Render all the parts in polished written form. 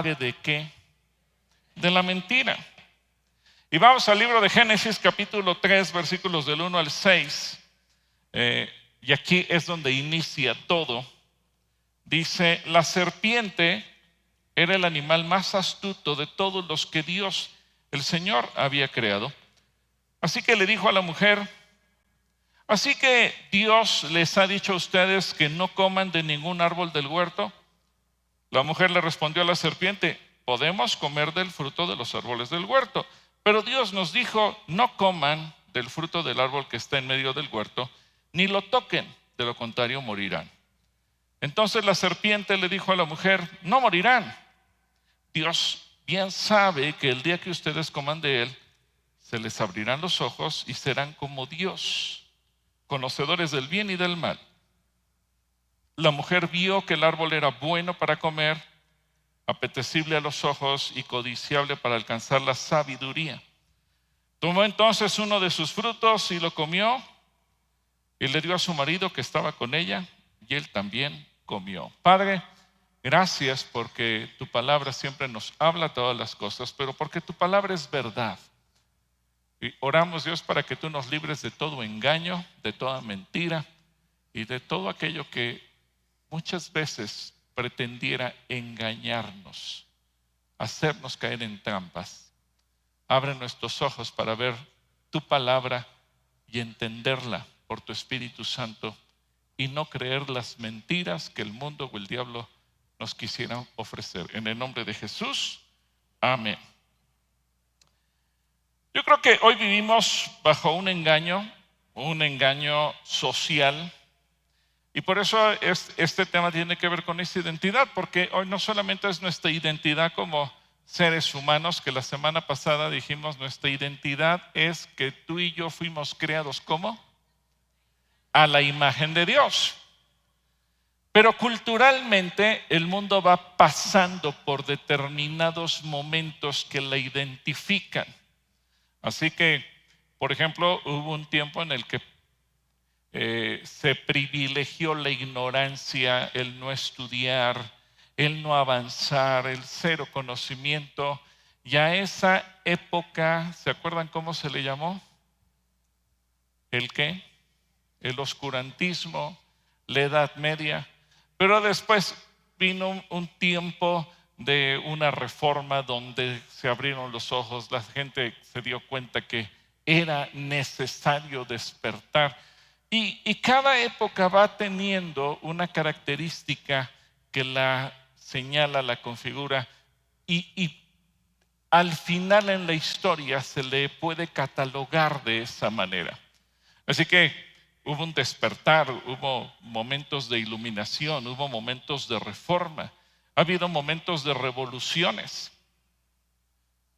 ¿de qué? De la mentira. Y vamos al libro de Génesis capítulo 3, versículos del 1 al 6. Y aquí es donde inicia todo. Dice, la serpiente era el animal más astuto de todos los que Dios, el Señor, había creado. Así que le dijo a la mujer, así que Dios les ha dicho a ustedes que no coman de ningún árbol del huerto. La mujer le respondió a la serpiente, podemos comer del fruto de los árboles del huerto, pero Dios nos dijo, no coman del fruto del árbol que está en medio del huerto, ni lo toquen, de lo contrario morirán. Entonces la serpiente le dijo a la mujer, no morirán. Dios bien sabe que el día que ustedes coman de él, se les abrirán los ojos y serán como Dios, conocedores del bien y del mal. La mujer vio que el árbol era bueno para comer, apetecible a los ojos y codiciable para alcanzar la sabiduría. Tomó entonces uno de sus frutos y lo comió y le dio a su marido que estaba con ella y él también comió. Padre, gracias porque tu palabra siempre nos habla todas las cosas, pero porque tu palabra es verdad. Y oramos, Dios, para que tú nos libres de todo engaño, de toda mentira y de todo aquello que muchas veces pretendiera engañarnos, hacernos caer en trampas. Abre nuestros ojos para ver tu palabra y entenderla por tu Espíritu Santo y no creer las mentiras que el mundo o el diablo nos quisieran ofrecer. En el nombre de Jesús, amén. Yo creo que hoy vivimos bajo un engaño social, y por eso este tema tiene que ver con esa identidad, porque hoy no solamente es nuestra identidad como seres humanos, que la semana pasada dijimos nuestra identidad es que tú y yo fuimos creados ¿cómo? A la imagen de Dios. Pero culturalmente el mundo va pasando por determinados momentos que la identifican. Así que, por ejemplo, hubo un tiempo en el que se privilegió la ignorancia, el no estudiar, el no avanzar, el cero conocimiento. Y a esa época, ¿se acuerdan cómo se le llamó? ¿El qué? El oscurantismo, la Edad Media. Pero después vino un tiempo de una reforma donde se abrieron los ojos, la gente se dio cuenta que era necesario despertar. Y cada época va teniendo una característica que la señala, la configura, y al final en la historia se le puede catalogar de esa manera. Así que hubo un despertar, hubo momentos de iluminación, hubo momentos de reforma, ha habido momentos de revoluciones.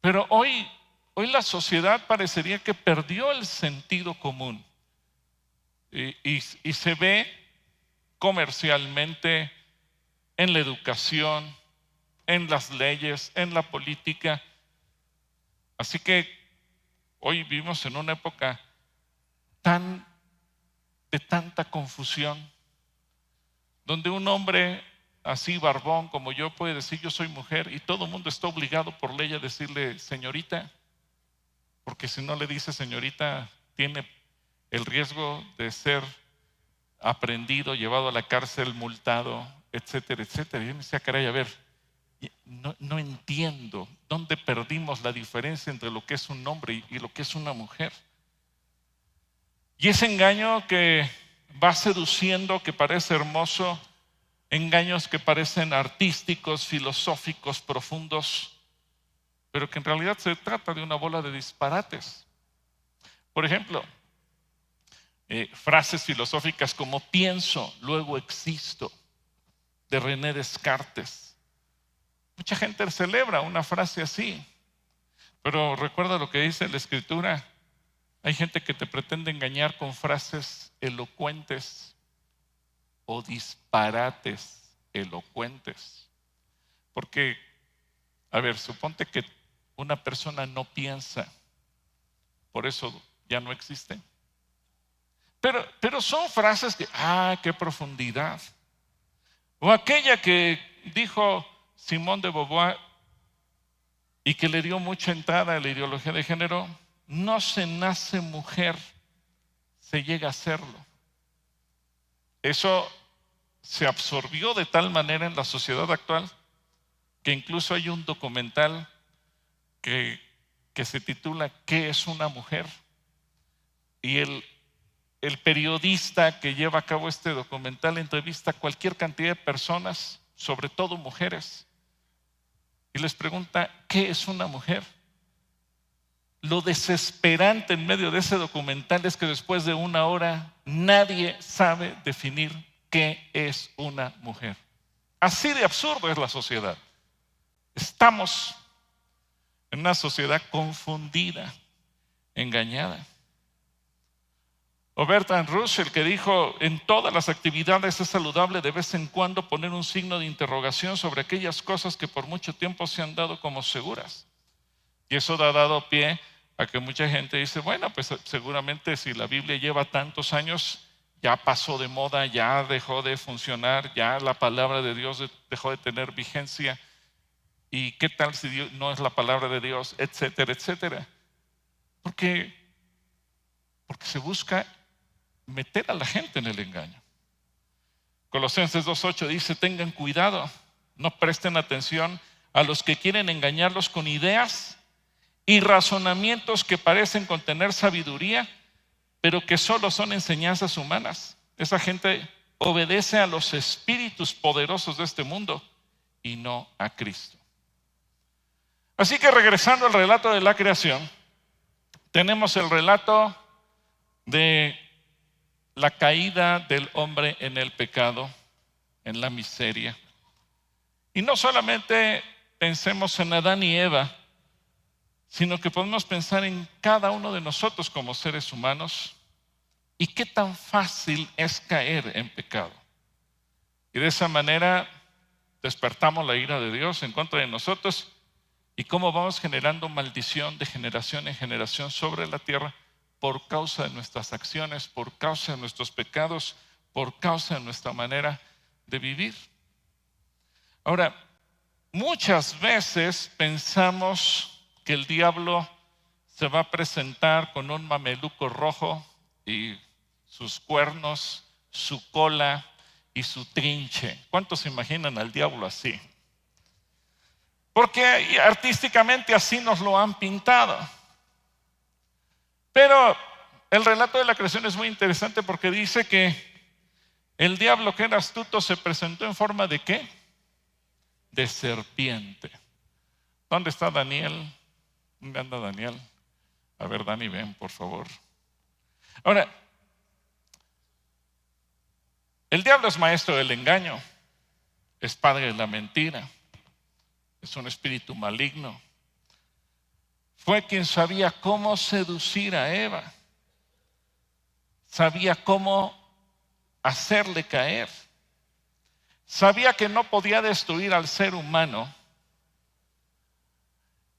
Pero hoy la sociedad parecería que perdió el sentido común. Y se ve comercialmente, en la educación, en las leyes, en la política. Así que hoy vivimos en una época de tanta confusión, donde un hombre así barbón como yo puede decir yo soy mujer y todo el mundo está obligado por ley a decirle señorita, porque si no le dice señorita tiene el riesgo de ser aprendido, llevado a la cárcel, multado, etcétera, etcétera. Y yo me decía, caray, a ver, no entiendo dónde perdimos la diferencia entre lo que es un hombre y lo que es una mujer. Y ese engaño que va seduciendo, que parece hermoso, engaños que parecen artísticos, filosóficos, profundos, pero que en realidad se trata de una bola de disparates. Por ejemplo, frases filosóficas como pienso, luego existo, de René Descartes. Mucha gente celebra una frase así, pero recuerda lo que dice la Escritura. Hay gente que te pretende engañar con frases elocuentes o disparates elocuentes. Porque, a ver, suponte que una persona no piensa, por eso ya no existe. Pero son frases que, qué profundidad. O aquella que dijo Simone de Beauvoir, y que le dio mucha entrada a la ideología de género, no se nace mujer, se llega a serlo. Eso se absorbió de tal manera en la sociedad actual que incluso hay un documental que se titula ¿Qué es una mujer? Y el periodista que lleva a cabo este documental entrevista a cualquier cantidad de personas, sobre todo mujeres, y les pregunta ¿qué es una mujer? Lo desesperante en medio de ese documental es que después de 1 hora nadie sabe definir qué es una mujer. Así de absurdo es la sociedad. Estamos en una sociedad confundida, engañada. O Bertrand Russell, que dijo, en todas las actividades es saludable de vez en cuando poner un signo de interrogación sobre aquellas cosas que por mucho tiempo se han dado como seguras. Y eso ha dado pie a que mucha gente dice, bueno, pues seguramente si la Biblia lleva tantos años, ya pasó de moda, ya dejó de funcionar, ya la palabra de Dios dejó de tener vigencia. ¿Y qué tal si Dios no es la palabra de Dios? Etcétera, etcétera. Porque se busca meter a la gente en el engaño. Colosenses 2:8 dice, tengan cuidado, no presten atención a los que quieren engañarlos con ideas y razonamientos que parecen contener sabiduría, pero que solo son enseñanzas humanas. Esa gente obedece a los espíritus poderosos de este mundo y no a Cristo. Así que regresando al relato de la creación, tenemos el relato de la caída del hombre en el pecado, en la miseria. Y no solamente pensemos en Adán y Eva, sino que podemos pensar en cada uno de nosotros como seres humanos y qué tan fácil es caer en pecado. Y de esa manera despertamos la ira de Dios en contra de nosotros y cómo vamos generando maldición de generación en generación sobre la tierra por causa de nuestras acciones, por causa de nuestros pecados, por causa de nuestra manera de vivir. Ahora, muchas veces pensamos que el diablo se va a presentar con un mameluco rojo y sus cuernos, su cola y su trinche. ¿Cuántos se imaginan al diablo así? Porque artísticamente así nos lo han pintado. Pero el relato de la creación es muy interesante porque dice que el diablo, que era astuto, se presentó en forma ¿de qué? De serpiente. ¿Dónde está Daniel? ¿Dónde anda Daniel? A ver, Dani, ven, por favor. Ahora, el diablo es maestro del engaño, es padre de la mentira, es un espíritu maligno. Fue quien sabía cómo seducir a Eva, sabía cómo hacerle caer, sabía que no podía destruir al ser humano.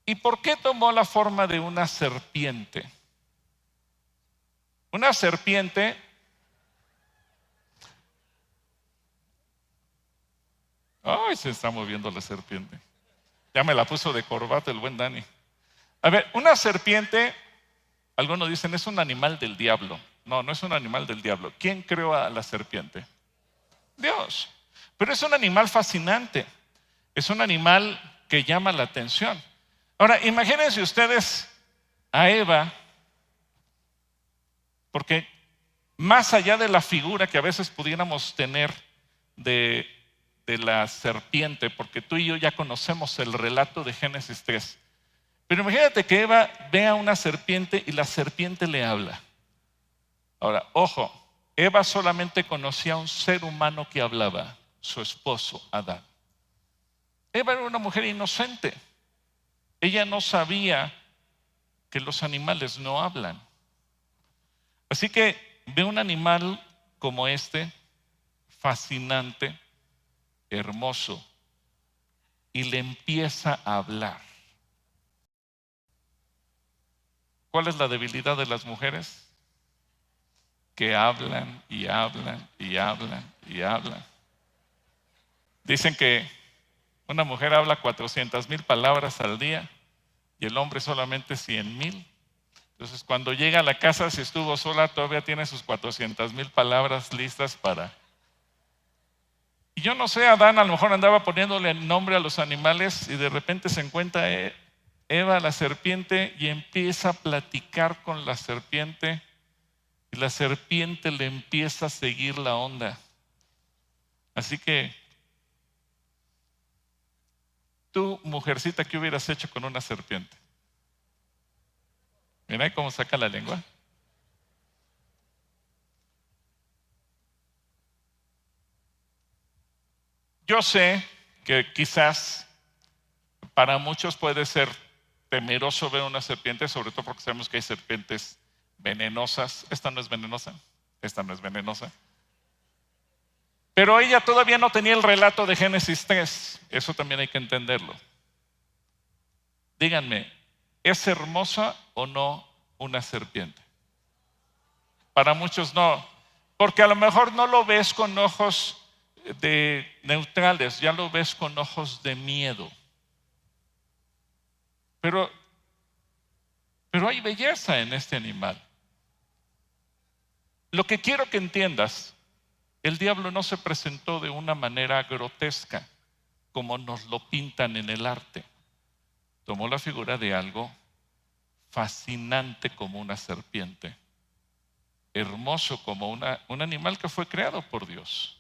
¿Y por qué tomó la forma de una serpiente? Una serpiente ¡ay! Se está moviendo la serpiente. Ya me la puso de corbata el buen Dani. A ver, una serpiente, algunos dicen, es un animal del diablo. No, no es un animal del diablo. ¿Quién creó a la serpiente? Dios. Pero es un animal fascinante. Es un animal que llama la atención. Ahora, imagínense ustedes a Eva, porque más allá de la figura que a veces pudiéramos tener de la serpiente, porque tú y yo ya conocemos el relato de Génesis 3. Pero imagínate que Eva ve a una serpiente y la serpiente le habla. Ahora, ojo, Eva solamente conocía a un ser humano que hablaba, su esposo, Adán. Eva era una mujer inocente. Ella no sabía que los animales no hablan. Así que ve un animal como este, fascinante, hermoso, y le empieza a hablar. ¿Cuál es la debilidad de las mujeres? Que hablan y hablan y hablan y hablan. Dicen que una mujer habla 400,000 palabras al día y el hombre solamente 100,000. Entonces, cuando llega a la casa, si estuvo sola, todavía tiene sus 400,000 palabras listas para... Y yo no sé, Adán a lo mejor andaba poniéndole nombre a los animales y de repente se encuentra Eva, la serpiente, y empieza a platicar con la serpiente y la serpiente le empieza a seguir la onda. Así que, tú, mujercita, ¿qué hubieras hecho con una serpiente? Mira cómo saca la lengua. Yo sé que quizás para muchos puede ser temeroso ver una serpiente, sobre todo porque sabemos que hay serpientes venenosas. Esta no es venenosa, esta no es venenosa. Pero ella todavía no tenía el relato de Génesis 3. Eso también hay que entenderlo. Díganme, ¿es hermosa o no una serpiente? Para muchos no, porque a lo mejor no lo ves con ojos de neutrales, ya lo ves con ojos de miedo. Pero hay belleza en este animal. Lo que quiero que entiendas, el diablo no se presentó de una manera grotesca, como nos lo pintan en el arte. Tomó la figura de algo fascinante como una serpiente, hermoso como un animal que fue creado por Dios.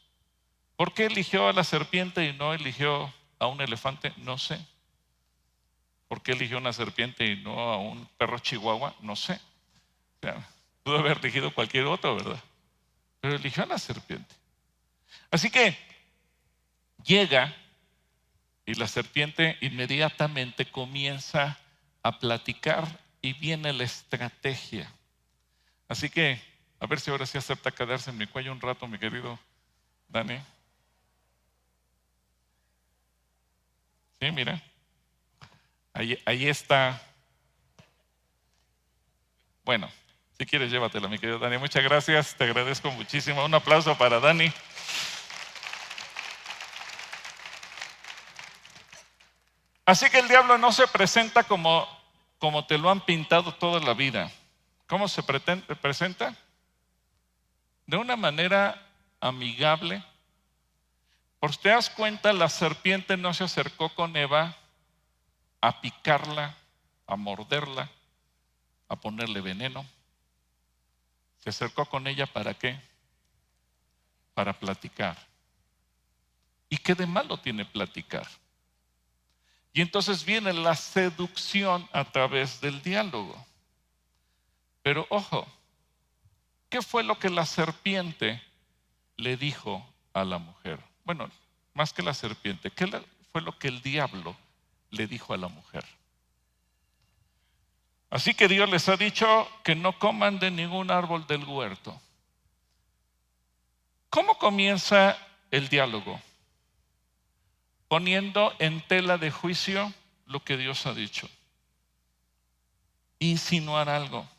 ¿Por qué eligió a la serpiente y no eligió a un elefante? No sé. ¿Por qué eligió una serpiente y no a un perro chihuahua? No sé. O sea, pudo haber elegido cualquier otro, ¿verdad? Pero eligió a la serpiente. Así que llega y la serpiente inmediatamente comienza a platicar y viene la estrategia. Así que, a ver si ahora sí acepta quedarse en mi cuello un rato, mi querido Dani. Sí, mira. Ahí está. Bueno, si quieres llévatela, mi querido Dani. Muchas gracias, te agradezco muchísimo. Un aplauso para Dani. Así que el diablo no se presenta como te lo han pintado toda la vida. ¿Cómo se presenta? De una manera amigable. Por si te das cuenta, la serpiente no se acercó con Eva a picarla, a morderla, a ponerle veneno. Se acercó con ella ¿para qué? Para platicar. ¿Y qué de malo tiene platicar? Y entonces viene la seducción a través del diálogo. Pero ojo, ¿qué fue lo que la serpiente le dijo a la mujer? Bueno, más que la serpiente, ¿qué fue lo que el diablo le dijo a la mujer? Así que Dios les ha dicho que no coman de ningún árbol del huerto. ¿Cómo comienza el diálogo? Poniendo en tela de juicio lo que Dios ha dicho. Insinuar algo.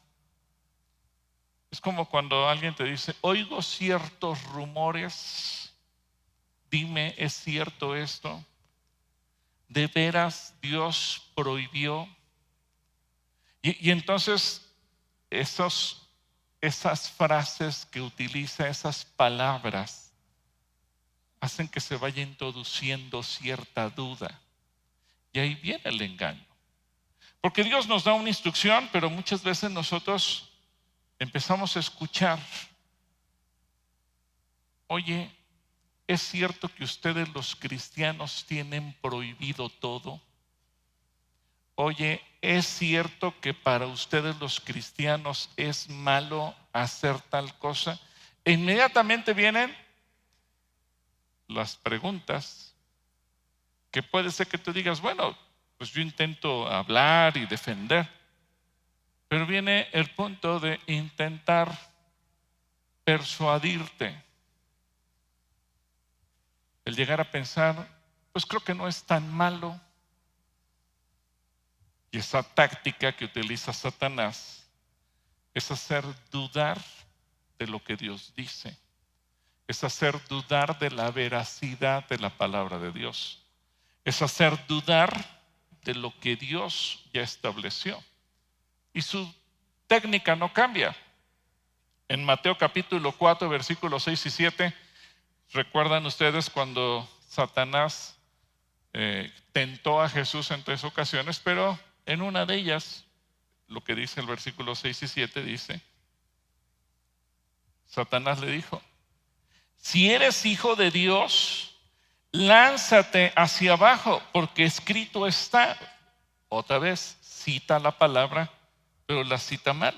Es como cuando alguien te dice, oigo ciertos rumores, dime, ¿es cierto esto? ¿De veras Dios prohibió? Y entonces esas frases que utiliza, esas palabras, hacen que se vaya introduciendo cierta duda. Y ahí viene el engaño. Porque Dios nos da una instrucción, pero muchas veces nosotros empezamos a escuchar. Oye, ¿es cierto que ustedes los cristianos tienen prohibido todo? Oye, ¿es cierto que para ustedes los cristianos es malo hacer tal cosa? E inmediatamente vienen las preguntas que puede ser que tú digas, bueno, pues yo intento hablar y defender, pero viene el punto de intentar persuadirte, el llegar a pensar, pues creo que no es tan malo. Y esa táctica que utiliza Satanás es hacer dudar de lo que Dios dice, es hacer dudar de la veracidad de la palabra de Dios, es hacer dudar de lo que Dios ya estableció. Y su técnica no cambia. En Mateo capítulo 4, versículos 6 y 7, recuerdan ustedes cuando Satanás tentó a Jesús en 3 ocasiones, pero en una de ellas, lo que dice el versículo 6 y 7, dice, Satanás le dijo: si eres hijo de Dios, lánzate hacia abajo, porque escrito está. Otra vez cita la palabra, pero la cita mal.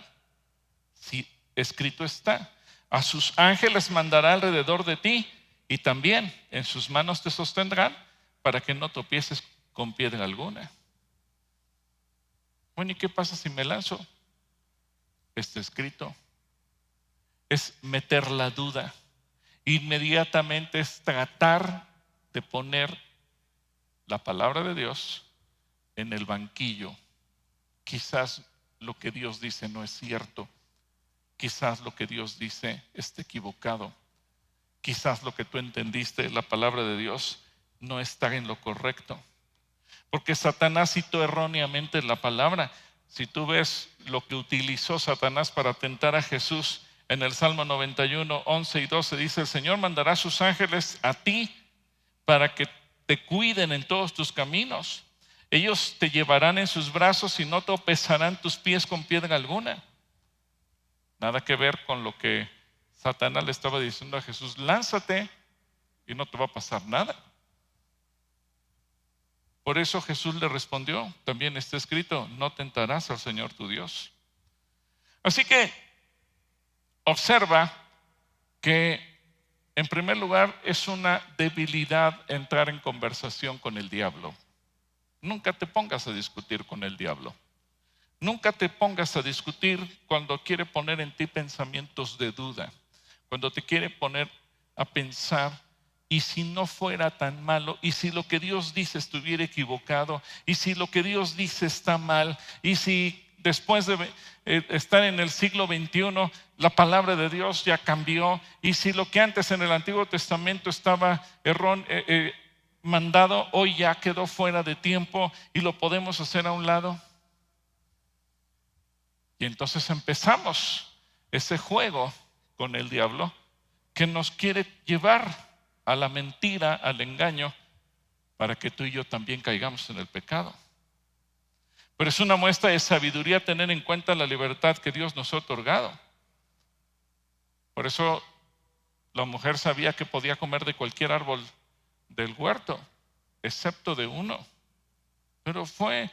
Si escrito está: a sus ángeles mandará alrededor de ti, y también en sus manos te sostendrán, para que no tropieces con piedra alguna. Bueno, ¿y qué pasa si me lanzo? Está escrito. Es meter la duda. Inmediatamente es tratar de poner la palabra de Dios en el banquillo. Quizás lo que Dios dice no es cierto. Quizás lo que Dios dice esté equivocado. Quizás lo que tú entendiste de la palabra de Dios no está en lo correcto. Porque Satanás citó erróneamente la palabra. Si tú ves lo que utilizó Satanás para tentar a Jesús en el Salmo 91, 11 y 12, dice: el Señor mandará a sus ángeles a ti para que te cuiden en todos tus caminos. Ellos te llevarán en sus brazos y no tropezarán tus pies con piedra alguna. Nada que ver con lo que Satanás le estaba diciendo a Jesús: lánzate y no te va a pasar nada. Por eso Jesús le respondió, también está escrito: no tentarás al Señor tu Dios. Así que observa que en primer lugar es una debilidad entrar en conversación con el diablo. Nunca te pongas a discutir con el diablo. Nunca te pongas a discutir cuando quiere poner en ti pensamientos de duda, cuando te quiere poner a pensar: y si no fuera tan malo, y si lo que Dios dice estuviera equivocado, y si lo que Dios dice está mal, y si después de estar en el siglo XXI la palabra de Dios ya cambió, y si lo que antes en el Antiguo Testamento estaba mandado, hoy ya quedó fuera de tiempo y lo podemos hacer a un lado. Y entonces empezamos ese juego con el diablo que nos quiere llevar a la mentira, al engaño, para que tú y yo también caigamos en el pecado. Pero es una muestra de sabiduría tener en cuenta la libertad que Dios nos ha otorgado. Por eso la mujer sabía que podía comer de cualquier árbol del huerto, excepto de uno. Pero fue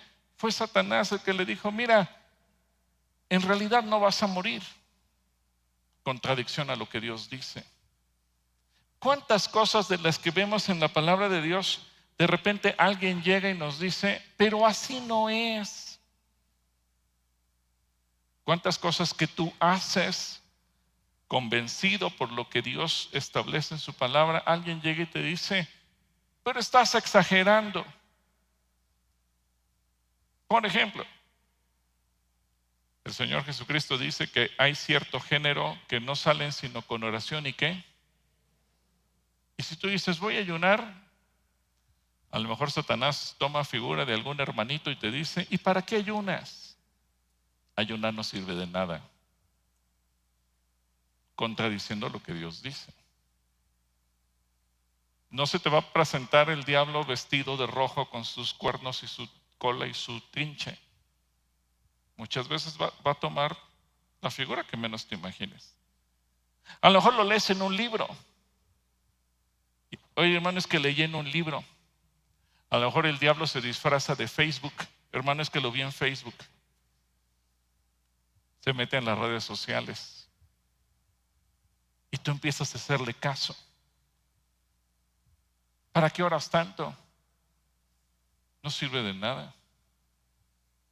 Satanás el que le dijo: mira, en realidad no vas a morir. Contradicción a lo que Dios dice. ¿Cuántas cosas de las que vemos en la palabra de Dios, de repente alguien llega y nos dice: pero así no es? ¿Cuántas cosas que tú haces convencido por lo que Dios establece en su palabra, alguien llega y te dice: pero estás exagerando? Por ejemplo, el Señor Jesucristo dice que hay cierto género que no salen sino con oración y ¿qué? Y si tú dices: voy a ayunar, a lo mejor Satanás toma figura de algún hermanito y te dice: ¿y para qué ayunas? Ayunar no sirve de nada, contradiciendo lo que Dios dice. No se te va a presentar el diablo vestido de rojo con sus cuernos y su cola y su trinche. Muchas veces va a tomar la figura que menos te imagines. A lo mejor lo lees en un libro. Oye, hermano, es que leí en un libro. A lo mejor el diablo se disfraza de Facebook. Hermano, es que lo vi en Facebook. Se mete en las redes sociales. Y tú empiezas a hacerle caso. ¿Para qué oras tanto? No sirve de nada.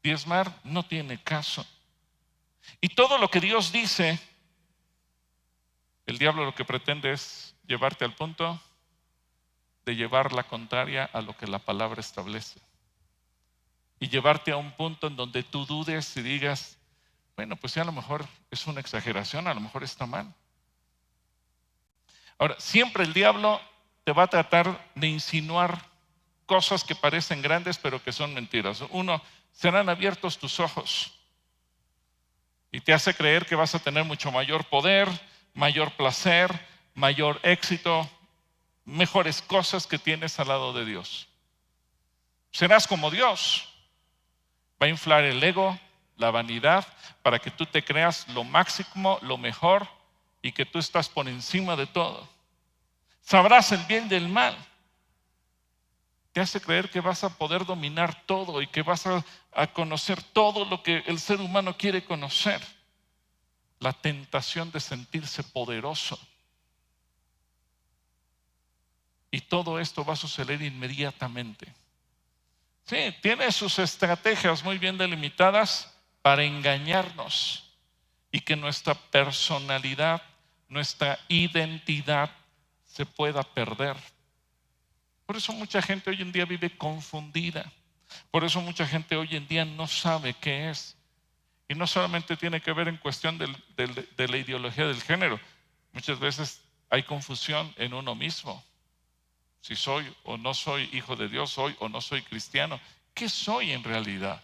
Diezmar no tiene caso. Y todo lo que Dios dice, el diablo lo que pretende es llevarte al punto de llevar la contraria a lo que la palabra establece. Y llevarte a un punto en donde tú dudes y digas: bueno, pues a lo mejor es una exageración, a lo mejor está mal. Ahora, siempre el diablo te va a tratar de insinuar cosas que parecen grandes pero que son mentiras. Uno, serán abiertos tus ojos y te hace creer que vas a tener mucho mayor poder, mayor placer, mayor éxito, mejores cosas que tienes al lado de Dios. Serás como Dios. Va a inflar el ego, la vanidad, para que tú te creas lo máximo, lo mejor y que tú estás por encima de todo. Sabrás el bien del mal. Te hace creer que vas a poder dominar todo y que vas a conocer todo lo que el ser humano quiere conocer. La tentación de sentirse poderoso. Y todo esto va a suceder inmediatamente. Sí, tiene sus estrategias muy bien delimitadas para engañarnos y que nuestra personalidad, nuestra identidad se pueda perder. Por eso mucha gente hoy en día vive confundida. Por eso mucha gente hoy en día no sabe qué es. Y no solamente tiene que ver en cuestión de la ideología del género. Muchas veces hay confusión en uno mismo. Si soy o no soy hijo de Dios, soy o no soy cristiano. ¿Qué soy en realidad?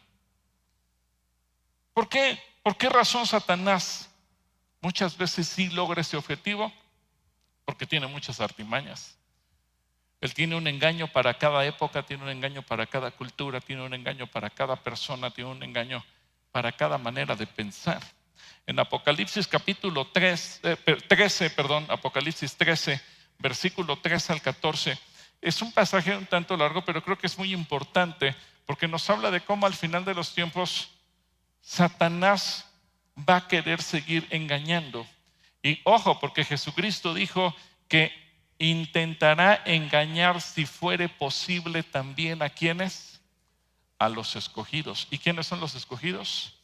¿Por qué razón Satanás muchas veces sí logra ese objetivo? Porque tiene muchas artimañas. Él tiene un engaño para cada época, tiene un engaño para cada cultura, tiene un engaño para cada persona, tiene un engaño para cada manera de pensar. En Apocalipsis capítulo 13, Apocalipsis 13, versículo 13 al 14, es un pasaje un tanto largo, pero creo que es muy importante porque nos habla de cómo al final de los tiempos Satanás va a querer seguir engañando. Y ojo, porque Jesucristo dijo que intentará engañar, si fuere posible, también ¿a quiénes? A los escogidos. ¿Y quiénes son los escogidos?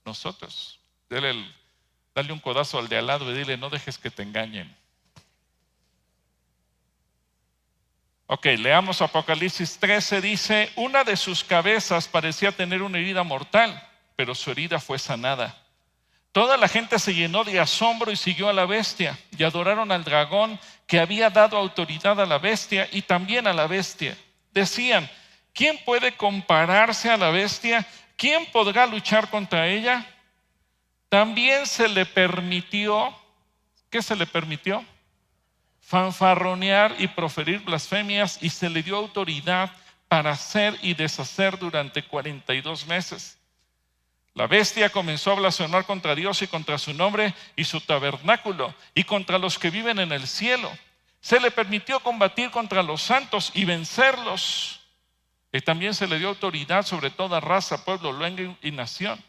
Nosotros. Dale un codazo al de al lado y dile: no dejes que te engañen. Ok, leamos Apocalipsis 13. Dice: una de sus cabezas parecía tener una herida mortal, pero su herida fue sanada. Toda la gente se llenó de asombro y siguió a la bestia y adoraron al dragón, que había dado autoridad a la bestia y también a la bestia. Decían: ¿quién puede compararse a la bestia? ¿Quién podrá luchar contra ella? También se le permitió, ¿qué se le permitió? Fanfarronear y proferir blasfemias, y se le dio autoridad para hacer y deshacer durante 42 meses. La bestia comenzó a blasfemar contra Dios y contra su nombre y su tabernáculo y contra los que viven en el cielo. Se le permitió combatir contra los santos y vencerlos. Y también se le dio autoridad sobre toda raza, pueblo, lengua y nación.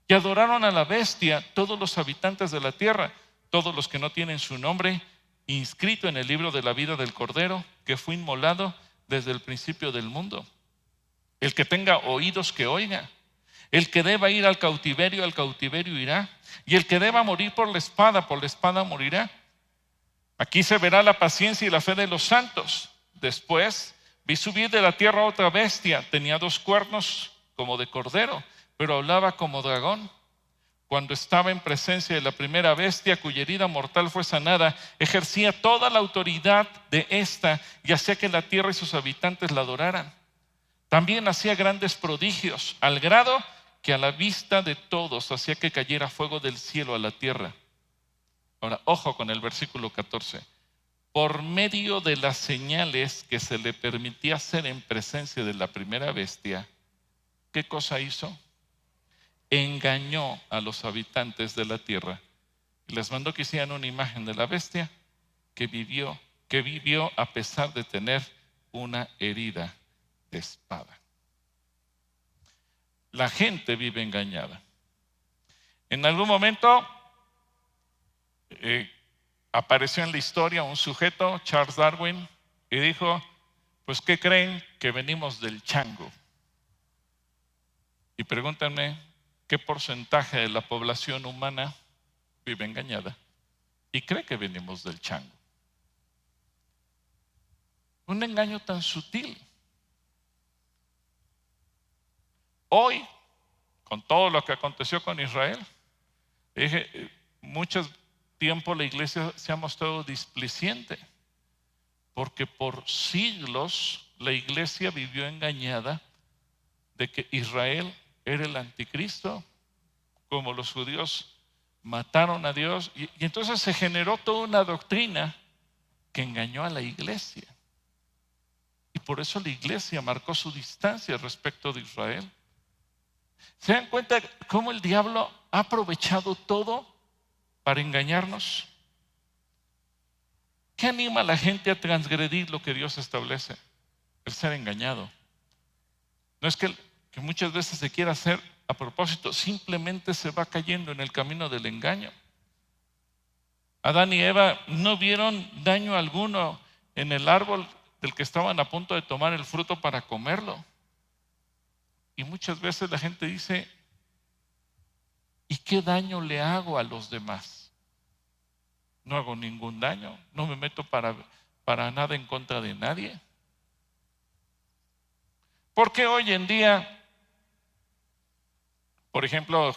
Y adoraron a la bestia todos los habitantes de la tierra, todos los que no tienen su nombre inscrito en el libro de la vida del Cordero, que fue inmolado desde el principio del mundo. El que tenga oídos, que oiga. El que deba ir al cautiverio irá. Y el que deba morir por la espada morirá. Aquí se verá la paciencia y la fe de los santos. Después vi subir de la tierra otra bestia. Tenía 2 cuernos como de cordero, pero hablaba como dragón. Cuando estaba en presencia de la primera bestia, cuya herida mortal fue sanada, ejercía toda la autoridad de esta y hacía que la tierra y sus habitantes la adoraran. También hacía grandes prodigios, al grado que a la vista de todos hacía que cayera fuego del cielo a la tierra. Ahora, ojo con el versículo 14. Por medio de las señales que se le permitía hacer en presencia de la primera bestia, ¿qué cosa hizo? Engañó a los habitantes de la tierra y les mandó que hicieran una imagen de la bestia que vivió a pesar de tener una herida de espada. La gente vive engañada. En algún momento apareció en la historia un sujeto, Charles Darwin, y dijo: pues ¿qué creen? Que venimos del chango. Y pregúntenme qué porcentaje de la población humana vive engañada y cree que venimos del chango. Un engaño tan sutil. Hoy, con todo lo que aconteció con Israel, mucho tiempo la iglesia se ha mostrado displicente, porque por siglos la iglesia vivió engañada de que Israel era el anticristo, como los judíos mataron a Dios, y entonces se generó toda una doctrina que engañó a la iglesia. Y por eso la iglesia marcó su distancia respecto de Israel. ¿Se dan cuenta cómo el diablo ha aprovechado todo para engañarnos? ¿Qué anima a la gente a transgredir lo que Dios establece? El ser engañado. No es que muchas veces se quiera hacer a propósito, simplemente se va cayendo en el camino del engaño. Adán y Eva no vieron daño alguno en el árbol del que estaban a punto de tomar el fruto para comerlo. Y muchas veces la gente dice, ¿y qué daño le hago a los demás? No hago ningún daño, no me meto para nada en contra de nadie. Porque hoy en día, por ejemplo,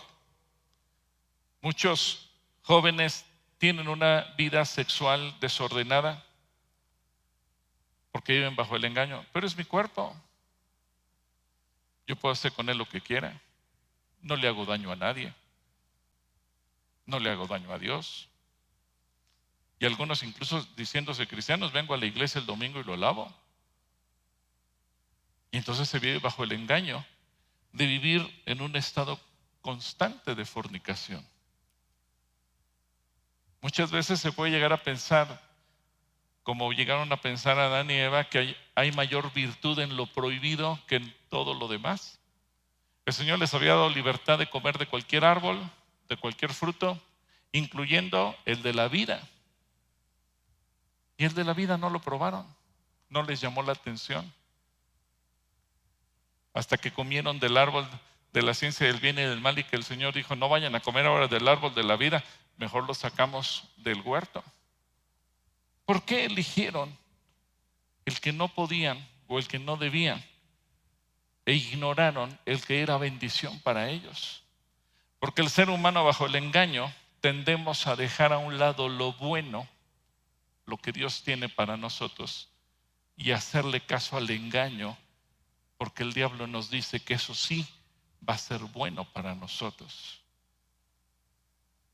muchos jóvenes tienen una vida sexual desordenada porque viven bajo el engaño. Pero es mi cuerpo. Yo puedo hacer con él lo que quiera. No le hago daño a nadie. No le hago daño a Dios. Y algunos incluso diciéndose cristianos, vengo a la iglesia el domingo y lo lavo. Y entonces se vive bajo el engaño de vivir en un estado constante de fornicación. Muchas veces se puede llegar a pensar, como llegaron a pensar Adán y Eva, que hay mayor virtud en lo prohibido que en todo lo demás. El Señor les había dado libertad de comer de cualquier árbol, de cualquier fruto, incluyendo el de la vida. Y el de la vida no lo probaron, no les llamó la atención. Hasta que comieron del árbol de la ciencia del bien y del mal, y que el Señor dijo, no vayan a comer ahora del árbol de la vida, mejor lo sacamos del huerto. ¿Por qué eligieron el que no podían o el que no debían e ignoraron el que era bendición para ellos? Porque el ser humano bajo el engaño tendemos a dejar a un lado lo bueno, lo que Dios tiene para nosotros, y hacerle caso al engaño, porque el diablo nos dice que eso sí va a ser bueno para nosotros.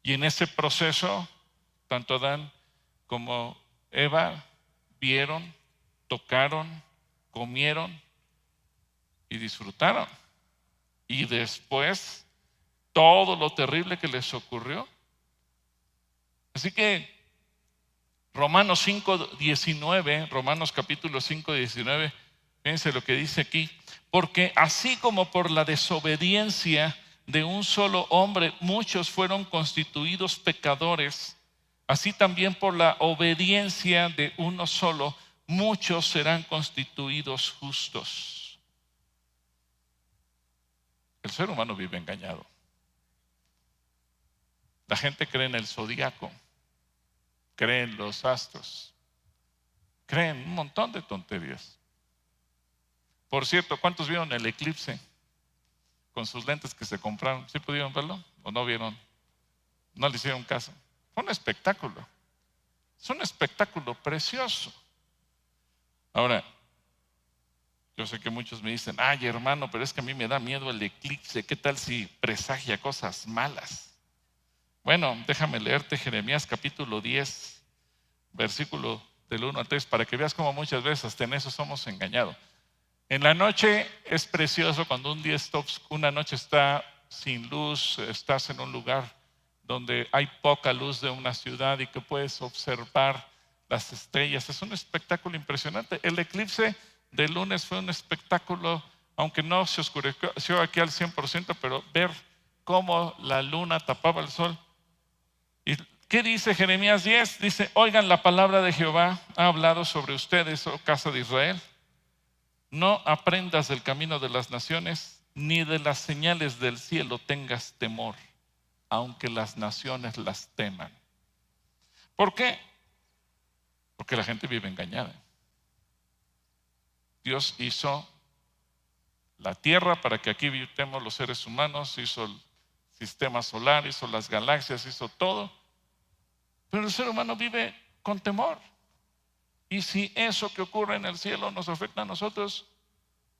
Y en ese proceso, tanto Adán como Eva vieron, tocaron, comieron y disfrutaron. Y después, todo lo terrible que les ocurrió. Así que Romanos 5:19, Romanos capítulo 5:19, fíjense lo que dice aquí. Porque así como por la desobediencia de un solo hombre muchos fueron constituidos pecadores, así también por la obediencia de uno solo muchos serán constituidos justos. El ser humano vive engañado. La gente cree en el zodiaco, cree en los astros, cree en un montón de tonterías. Por cierto, ¿cuántos vieron el eclipse con sus lentes que se compraron? ¿Sí pudieron verlo o no vieron? No le hicieron caso. Fue un espectáculo. Es un espectáculo precioso. Ahora, yo sé que muchos me dicen, ay hermano, pero es que a mí me da miedo el eclipse. ¿Qué tal si presagia cosas malas? Bueno, déjame leerte Jeremías capítulo 10, versículo del 1 al 3, para que veas cómo muchas veces hasta en eso somos engañados. En la noche es precioso cuando un día una noche está sin luz, estás en un lugar donde hay poca luz de una ciudad y que puedes observar las estrellas. Es un espectáculo impresionante. El eclipse del lunes fue un espectáculo, aunque no se oscureció aquí al 100%, pero ver cómo la luna tapaba el sol. ¿Y qué dice Jeremías 10? Dice, oigan, la palabra de Jehová ha hablado sobre ustedes, oh casa de Israel. No aprendas del camino de las naciones, ni de las señales del cielo tengas temor, aunque las naciones las teman. ¿Por qué? Porque la gente vive engañada. Dios hizo la tierra para que aquí vivamos los seres humanos, hizo el sistema solar, hizo las galaxias, hizo todo. Pero el ser humano vive con temor. ¿Y si eso que ocurre en el cielo nos afecta a nosotros?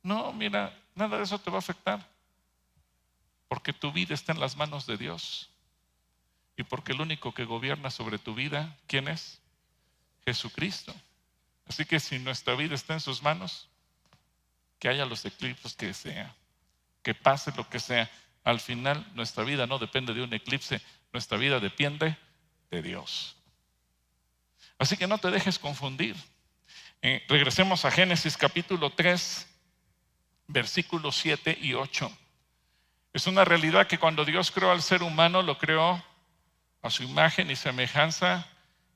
No, mira, nada de eso te va a afectar. Porque tu vida está en las manos de Dios. Y porque el único que gobierna sobre tu vida, ¿quién es? Jesucristo. Así que si nuestra vida está en sus manos, que haya los eclipses que sea, que pase lo que sea, al final nuestra vida no depende de un eclipse, nuestra vida depende de Dios. Así que no te dejes confundir. Regresemos a Génesis capítulo 3, versículos 7 y 8. Es una realidad que cuando Dios creó al ser humano, lo creó a su imagen y semejanza,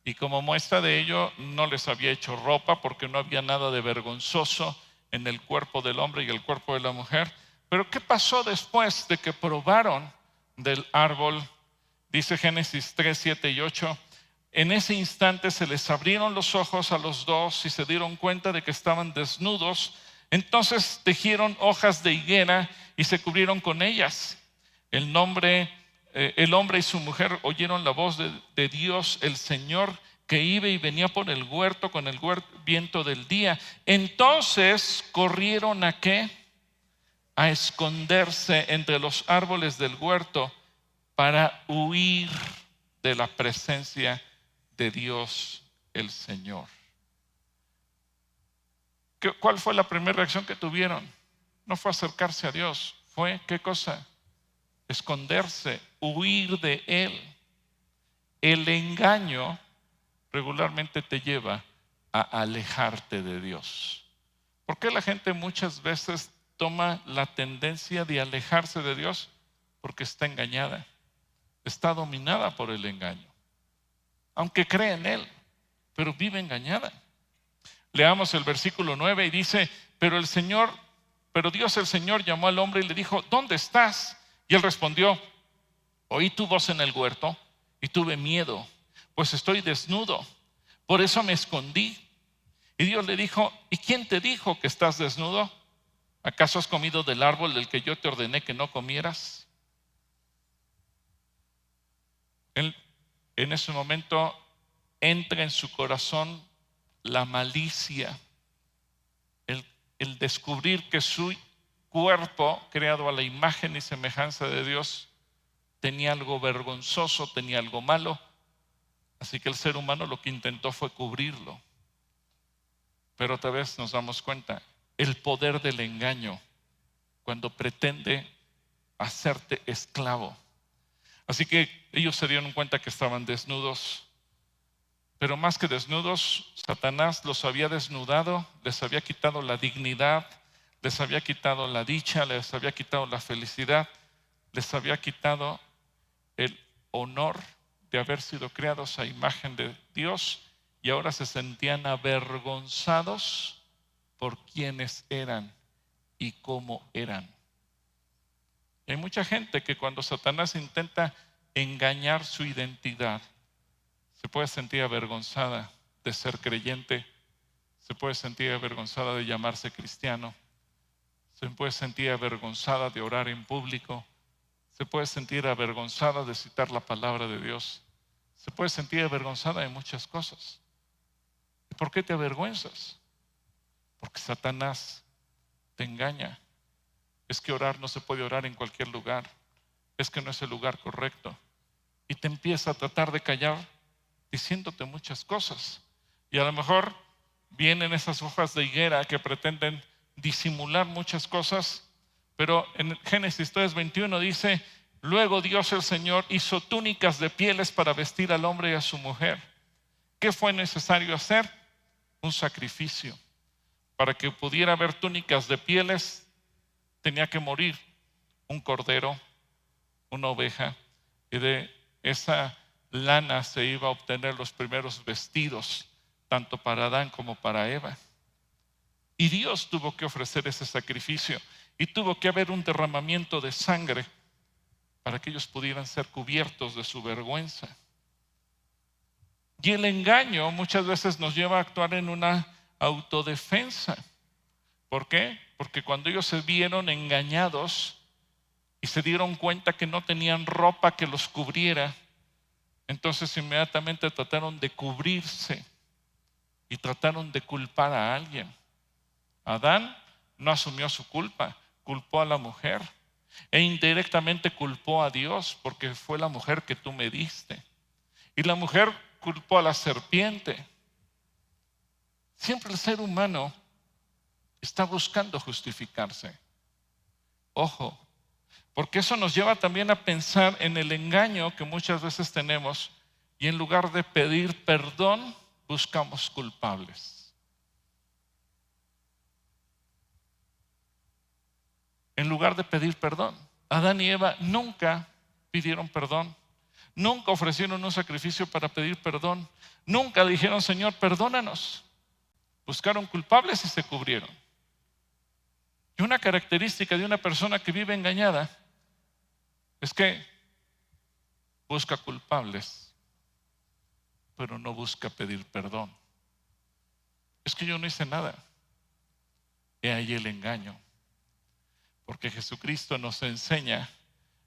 y como muestra de ello no les había hecho ropa porque no había nada de vergonzoso en el cuerpo del hombre y el cuerpo de la mujer. Pero ¿qué pasó después de que probaron del árbol? Dice Génesis 3, 7 y 8. En ese instante se les abrieron los ojos a los dos y se dieron cuenta de que estaban desnudos. Entonces tejieron hojas de higuera y se cubrieron con ellas. El hombre y su mujer oyeron la voz de Dios, el Señor, que iba y venía por el huerto con el viento del día. Entonces corrieron ¿a qué? A esconderse entre los árboles del huerto para huir de la presencia de Dios el Señor. ¿Cuál fue la primera reacción que tuvieron? No fue acercarse a Dios, fue ¿qué cosa? Esconderse, huir de Él. El engaño regularmente te lleva a alejarte de Dios. ¿Por qué la gente muchas veces toma la tendencia de alejarse de Dios? Porque está engañada, está dominada por el engaño. Aunque cree en Él, pero vive engañada. Leamos el versículo 9 y dice, pero Dios el Señor llamó al hombre y le dijo, ¿dónde estás? Y él respondió, oí tu voz en el huerto y tuve miedo, pues estoy desnudo, por eso me escondí. Y Dios le dijo, ¿y quién te dijo que estás desnudo? ¿Acaso has comido del árbol del que yo te ordené que no comieras? En ese momento entra en su corazón la malicia, el descubrir que su cuerpo, creado a la imagen y semejanza de Dios, tenía algo vergonzoso, tenía algo malo. Así que el ser humano lo que intentó fue cubrirlo. Pero otra vez nos damos cuenta, el poder del engaño, cuando pretende hacerte esclavo. Así que ellos se dieron cuenta que estaban desnudos. Pero más que desnudos, Satanás los había desnudado, les había quitado la dignidad, les había quitado la dicha, les había quitado la felicidad, les había quitado el honor de haber sido creados a imagen de Dios, y ahora se sentían avergonzados por quienes eran y cómo eran. Hay mucha gente que cuando Satanás intenta engañar su identidad, se puede sentir avergonzada de ser creyente, se puede sentir avergonzada de llamarse cristiano, se puede sentir avergonzada de orar en público, se puede sentir avergonzada de citar la palabra de Dios, se puede sentir avergonzada de muchas cosas. ¿Y por qué te avergüenzas? Porque Satanás te engaña. Es que orar no se puede orar en cualquier lugar, es que no es el lugar correcto, y te empieza a tratar de callar diciéndote muchas cosas. Y a lo mejor vienen esas hojas de higuera que pretenden disimular muchas cosas, pero en Génesis 3:21 dice, luego Dios el Señor hizo túnicas de pieles para vestir al hombre y a su mujer. ¿Qué fue necesario hacer? Un sacrificio. Para que pudiera haber túnicas de pieles, tenía que morir un cordero, una oveja, y de esa lana se iba a obtener los primeros vestidos, tanto para Adán como para Eva. Y Dios tuvo que ofrecer ese sacrificio, y tuvo que haber un derramamiento de sangre para que ellos pudieran ser cubiertos de su vergüenza. Y el engaño muchas veces nos lleva a actuar en una autodefensa. ¿Por qué? Porque cuando ellos se vieron engañados y se dieron cuenta que no tenían ropa que los cubriera, entonces inmediatamente trataron de cubrirse. y trataron de culpar a alguien. Adán no asumió su culpa, culpó a la mujer e indirectamente culpó a Dios porque fue la mujer que tú me diste. Y la mujer culpó a la serpiente. Siempre el ser humano está buscando justificarse. Ojo, porque eso nos lleva también a pensar en el engaño que muchas veces tenemos y en lugar de pedir perdón, buscamos culpables. En lugar de pedir perdón, Adán y Eva nunca pidieron perdón, nunca ofrecieron un sacrificio para pedir perdón, nunca dijeron, Señor, perdónanos. Buscaron culpables y se cubrieron. Y una característica de una persona que vive engañada es que busca culpables, pero no busca pedir perdón. Es que yo no hice nada. He ahí el engaño. Porque Jesucristo nos enseña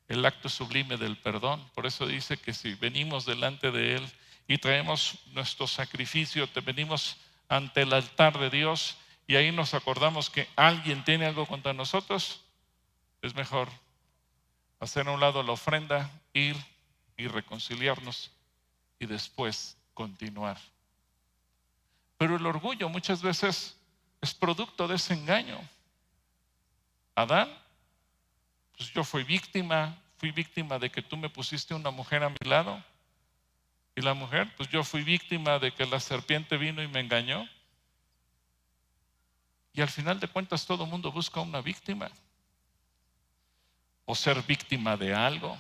el acto sublime del perdón. Por eso dice que si venimos delante de Él y traemos nuestro sacrificio, te venimos ante el altar de Dios y ahí nos acordamos que alguien tiene algo contra nosotros, es mejor hacer a un lado la ofrenda, ir y reconciliarnos y después continuar. Pero el orgullo muchas veces es producto de ese engaño. Adán, pues yo fui víctima de que tú me pusiste una mujer a mi lado. Y la mujer, pues yo fui víctima de que la serpiente vino y me engañó. Y al final de cuentas todo el mundo busca una víctima. O ser víctima de algo.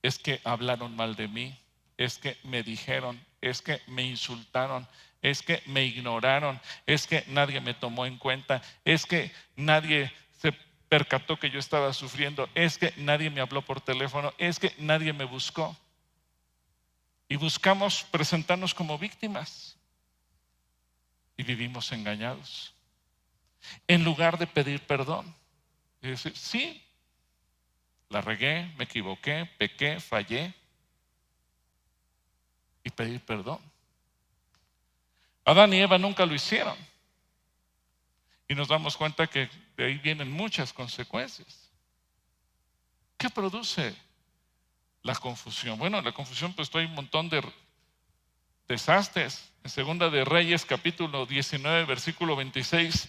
Es que hablaron mal de mí. Es que me dijeron. Es que me insultaron. Es que me ignoraron. Es que nadie me tomó en cuenta. Es que nadie se percató que yo estaba sufriendo. Es que nadie me habló por teléfono. Es que nadie me buscó. Y buscamos presentarnos como víctimas. Y vivimos engañados. En lugar de pedir perdón. Y decir, sí, la regué, me equivoqué, pequé, fallé. Y pedir perdón. Adán y Eva nunca lo hicieron. Y nos damos cuenta que de ahí vienen muchas consecuencias. ¿Qué produce la confusión? Bueno, la confusión, pues hay un montón de desastres. En Segunda de Reyes, capítulo 19, versículo 26,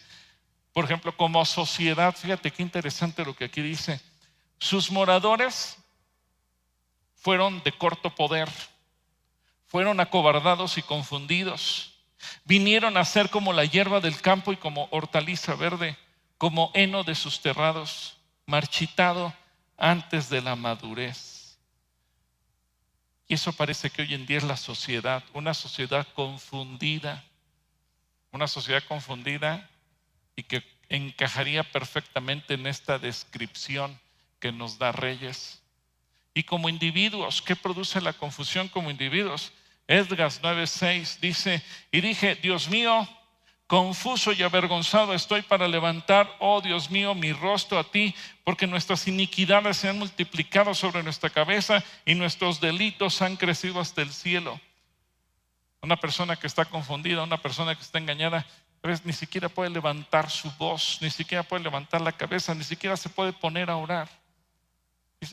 por ejemplo, como sociedad, fíjate qué interesante lo que aquí dice. Sus moradores fueron de corto poder, fueron acobardados y confundidos. Vinieron a ser como la hierba del campo y como hortaliza verde, como heno de sus terrados, marchitado antes de la madurez. Y eso parece que hoy en día es la sociedad, una sociedad confundida y que encajaría perfectamente en esta descripción que nos da Reyes. Y como individuos, ¿qué produce la confusión como individuos? Esdras 9:6 dice, y dije, Dios mío, confuso y avergonzado estoy para levantar, oh Dios mío, mi rostro a ti, porque nuestras iniquidades se han multiplicado sobre nuestra cabeza y nuestros delitos han crecido hasta el cielo. Una persona que está confundida, una persona que está engañada, pues, ni siquiera puede levantar su voz, ni siquiera puede levantar la cabeza, ni siquiera se puede poner a orar.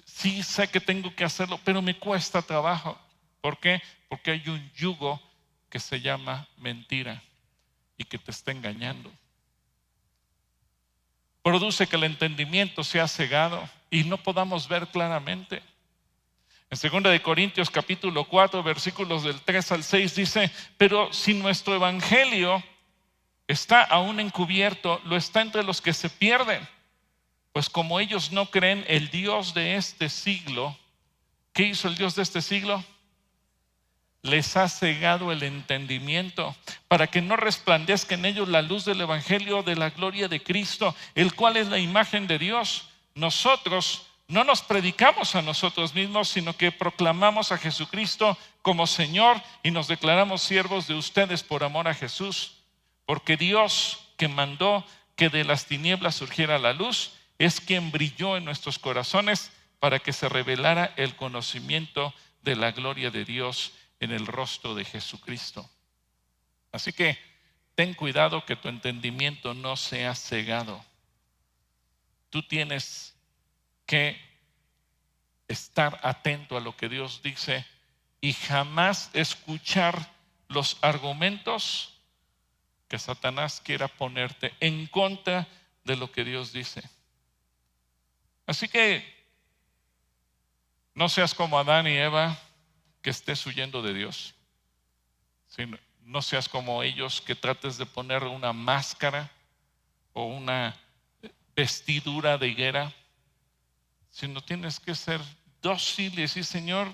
Sí, sé que tengo que hacerlo, pero me cuesta trabajo. ¿Por qué? Porque hay un yugo que se llama mentira y que te está engañando. Produce que el entendimiento sea cegado y no podamos ver claramente. En 2 de Corintios capítulo 4, versículos del 3 al 6 dice, pero si nuestro evangelio está aún encubierto, lo está entre los que se pierden. Pues como ellos no creen, el Dios de este siglo, ¿qué hizo el Dios de este siglo? Les ha cegado el entendimiento para que no resplandezca en ellos la luz del evangelio de la gloria de Cristo, el cual es la imagen de Dios. Nosotros no nos predicamos a nosotros mismos, sino que proclamamos a Jesucristo como Señor y nos declaramos siervos de ustedes por amor a Jesús. Porque Dios, que mandó que de las tinieblas surgiera la luz, es quien brilló en nuestros corazones para que se revelara el conocimiento de la gloria de Dios en el rostro de Jesucristo. Así que ten cuidado que tu entendimiento no sea cegado. Tú tienes que estar atento a lo que Dios dice y jamás escuchar los argumentos que Satanás quiera ponerte en contra de lo que Dios dice. Así que no seas como Adán y Eva que estés huyendo de Dios. No seas como ellos que trates de poner una máscara o una vestidura de higuera, sino tienes que ser dócil y decir, Señor,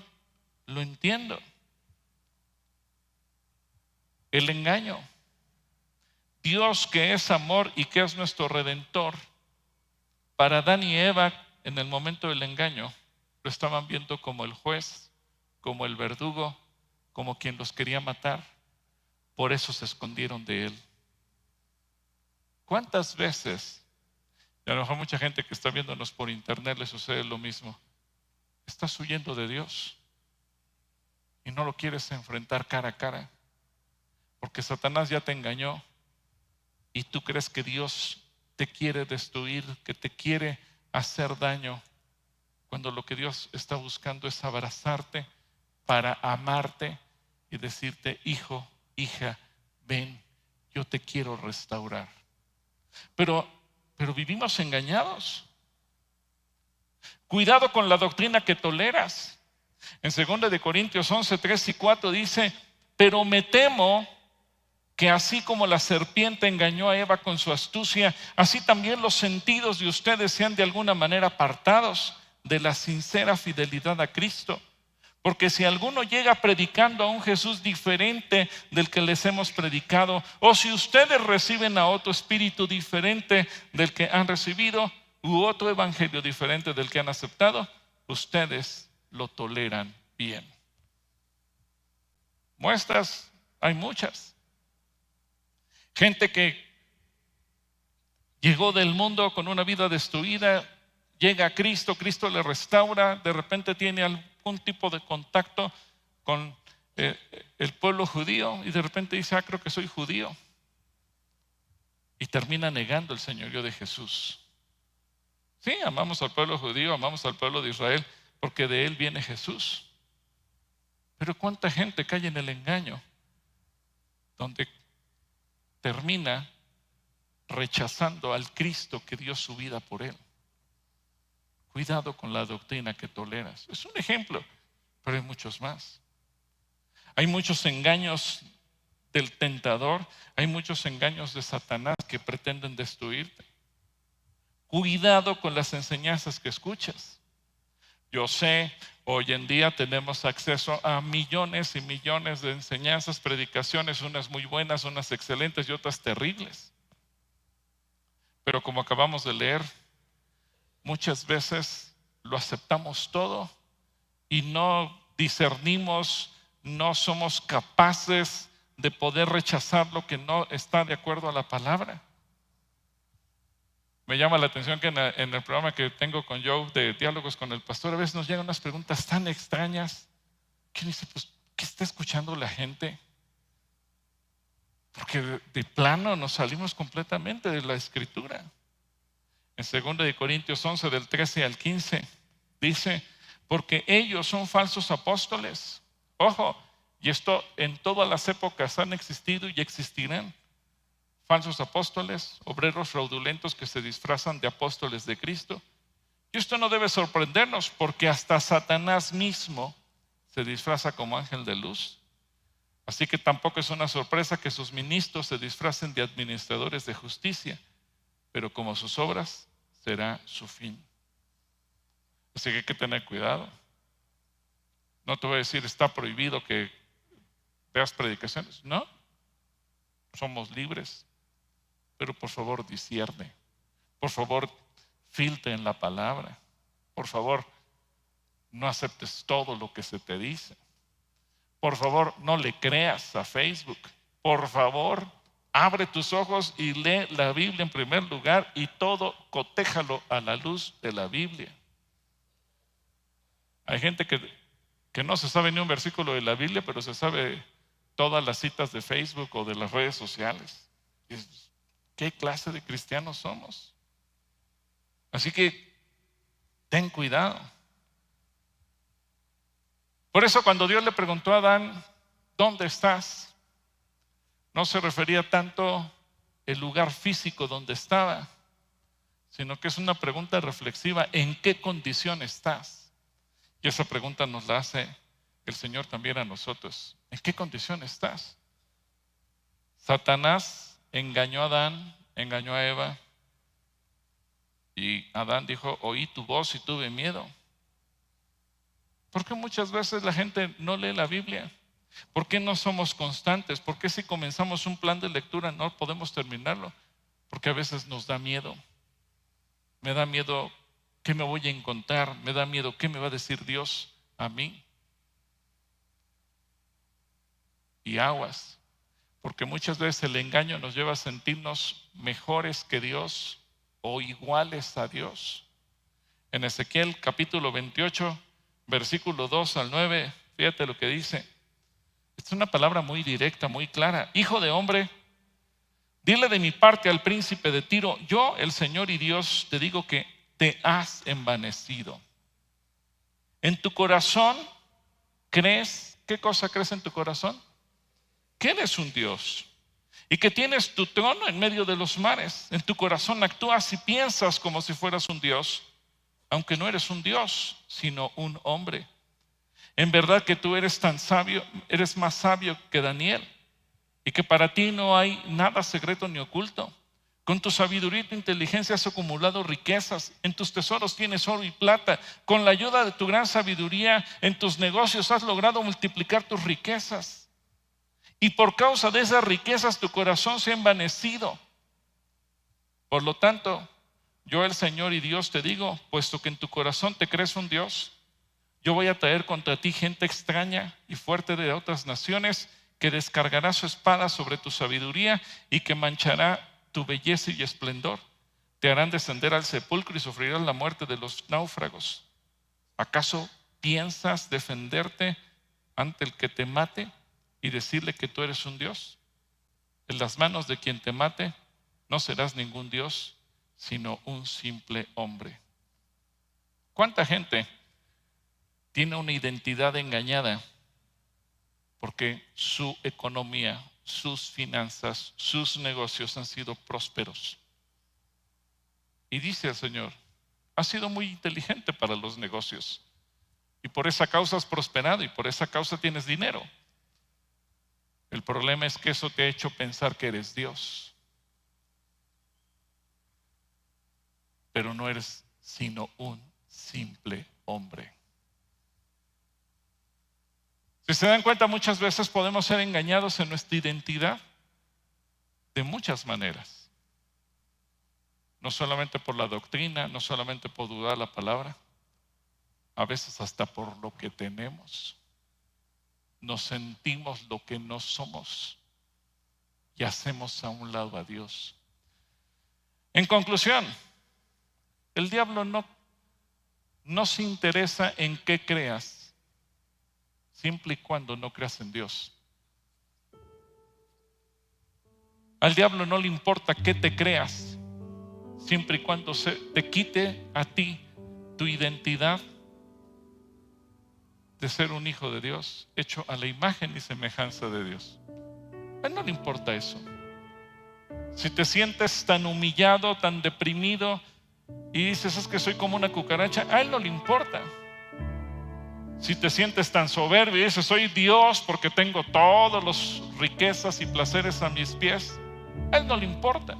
lo entiendo. El engaño. Dios, que es amor y que es nuestro redentor, para Adán y Eva en el momento del engaño lo estaban viendo como el juez, como el verdugo, como quien los quería matar. Por eso se escondieron de él. ¿Cuántas veces, y a lo mejor mucha gente que está viéndonos por internet le sucede lo mismo, estás huyendo de Dios y no lo quieres enfrentar cara a cara porque Satanás ya te engañó y tú crees que Dios te quiere destruir, que te quiere hacer daño, cuando lo que Dios está buscando es abrazarte para amarte y decirte, hijo, hija, ven, yo te quiero restaurar. Pero vivimos engañados. Cuidado con la doctrina que toleras. En 2 Corintios 11, 3 y 4 dice, pero me temo que así como la serpiente engañó a Eva con su astucia, así también los sentidos de ustedes sean de alguna manera apartados de la sincera fidelidad a Cristo. Porque si alguno llega predicando a un Jesús diferente del que les hemos predicado, o si ustedes reciben a otro espíritu diferente del que han recibido, u otro evangelio diferente del que han aceptado, ustedes lo toleran bien. Muestras hay muchas. Gente que llegó del mundo con una vida destruida, llega a Cristo, Cristo le restaura, de repente tiene algún tipo de contacto con el pueblo judío y de repente dice, creo que soy judío. Y termina negando el señorío de Jesús. Sí, amamos al pueblo judío, amamos al pueblo de Israel, porque de él viene Jesús. Pero cuánta gente cae en el engaño, donde termina rechazando al Cristo que dio su vida por él. Cuidado con la doctrina que toleras. Es un ejemplo, pero hay muchos más. Hay muchos engaños del tentador, hay muchos engaños de Satanás que pretenden destruirte. Cuidado con las enseñanzas que escuchas. Yo sé, hoy en día tenemos acceso a millones y millones de enseñanzas, predicaciones, unas muy buenas, unas excelentes y otras terribles. Pero como acabamos de leer, muchas veces lo aceptamos todo y no discernimos, no somos capaces de poder rechazar lo que no está de acuerdo a la palabra. Me llama la atención que en el programa que tengo con Joe de Diálogos con el Pastor, a veces nos llegan unas preguntas tan extrañas que uno dice, pues, ¿qué está escuchando la gente? Porque de plano nos salimos completamente de la Escritura. En 2 Corintios 11, del 13 al 15, dice, porque ellos son falsos apóstoles. Ojo, y esto en todas las épocas han existido y existirán. Falsos apóstoles, obreros fraudulentos que se disfrazan de apóstoles de Cristo. Y esto no debe sorprendernos porque hasta Satanás mismo se disfraza como ángel de luz. Así que tampoco es una sorpresa que sus ministros se disfracen de administradores de justicia, pero como sus obras será su fin. Así que hay que tener cuidado. No te voy a decir está prohibido que veas predicaciones. No, somos libres. Pero por favor discierne. Por favor filtre en la palabra. Por favor no aceptes todo lo que se te dice. Por favor no le creas a Facebook. Por favor abre tus ojos y lee la Biblia en primer lugar y todo cotéjalo a la luz de la Biblia. Hay gente que no se sabe ni un versículo de la Biblia, pero se sabe todas las citas de Facebook o de las redes sociales. ¿Qué clase de cristianos somos? Así que ten cuidado. Por eso cuando Dios le preguntó a Adán, ¿dónde estás?, no se refería tanto el lugar físico donde estaba, sino que es una pregunta reflexiva: ¿en qué condición estás? Y esa pregunta nos la hace el Señor también a nosotros. ¿En qué condición estás? Satanás engañó a Adán, engañó a Eva, y Adán dijo: oí tu voz y tuve miedo. ¿Por qué muchas veces la gente no lee la Biblia? ¿Por qué no somos constantes? ¿Por qué si comenzamos un plan de lectura no podemos terminarlo? Porque a veces nos da miedo. Me da miedo qué me voy a encontrar, me da miedo qué me va a decir Dios a mí. Y aguas, porque muchas veces el engaño nos lleva a sentirnos mejores que Dios o iguales a Dios. En Ezequiel capítulo 28, versículo 2 al 9, fíjate lo que dice. Es una palabra muy directa, muy clara. Hijo de hombre, dile de mi parte al príncipe de Tiro: yo, el Señor y Dios, te digo que te has envanecido. En tu corazón crees, ¿qué cosa crees en tu corazón? Que eres un Dios y que tienes tu trono en medio de los mares. En tu corazón actúas y piensas como si fueras un Dios, aunque no eres un Dios, sino un hombre. En verdad que tú eres tan sabio, eres más sabio que Daniel, y que para ti no hay nada secreto ni oculto. Con tu sabiduría y tu inteligencia has acumulado riquezas. En tus tesoros tienes oro y plata. Con la ayuda de tu gran sabiduría en tus negocios has logrado multiplicar tus riquezas. Y por causa de esas riquezas tu corazón se ha envanecido. Por lo tanto, yo, el Señor y Dios, te digo: puesto que en tu corazón te crees un Dios, yo voy a traer contra ti gente extraña y fuerte de otras naciones, que descargará su espada sobre tu sabiduría y que manchará tu belleza y esplendor. Te harán descender al sepulcro y sufrirás la muerte de los náufragos. ¿Acaso piensas defenderte ante el que te mate y decirle que tú eres un Dios? En las manos de quien te mate no serás ningún Dios, sino un simple hombre. ¿Cuánta gente tiene una identidad engañada porque su economía, sus finanzas, sus negocios han sido prósperos? Y dice el Señor: has sido muy inteligente para los negocios y por esa causa has prosperado y por esa causa tienes dinero. El problema es que eso te ha hecho pensar que eres Dios, pero no eres sino un simple hombre. Si se dan cuenta, muchas veces podemos ser engañados en nuestra identidad de muchas maneras. No solamente por la doctrina, no solamente por dudar la palabra, a veces hasta por lo que tenemos. Nos sentimos lo que no somos y hacemos a un lado a Dios. En conclusión, el diablo no se interesa en qué creas, siempre y cuando no creas en Dios. Al diablo no le importa qué te creas, siempre y cuando te quite a ti tu identidad de ser un hijo de Dios, hecho a la imagen y semejanza de Dios. A él no le importa eso. Si te sientes tan humillado, tan deprimido y dices: es que soy como una cucaracha, a él no le importa. Si te sientes tan soberbio y dices: soy Dios porque tengo todas las riquezas y placeres a mis pies, a él no le importa.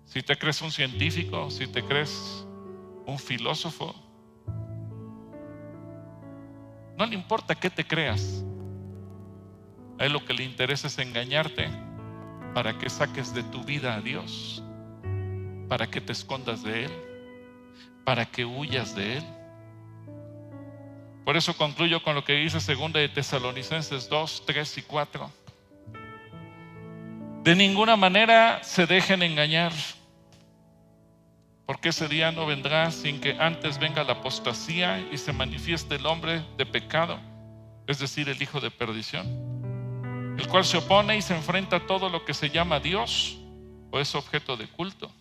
Si te crees un científico, si te crees un filósofo, no le importa qué te creas. A él lo que le interesa es engañarte para que saques de tu vida a Dios, para que te escondas de él, para que huyas de él. Por eso concluyo con lo que dice 2 de Tesalonicenses 2, 3 y 4. De ninguna manera se dejen engañar, porque ese día no vendrá sin que antes venga la apostasía y se manifieste el hombre de pecado, es decir, el hijo de perdición. el cual se opone y se enfrenta a todo lo que se llama Dios o es objeto de culto.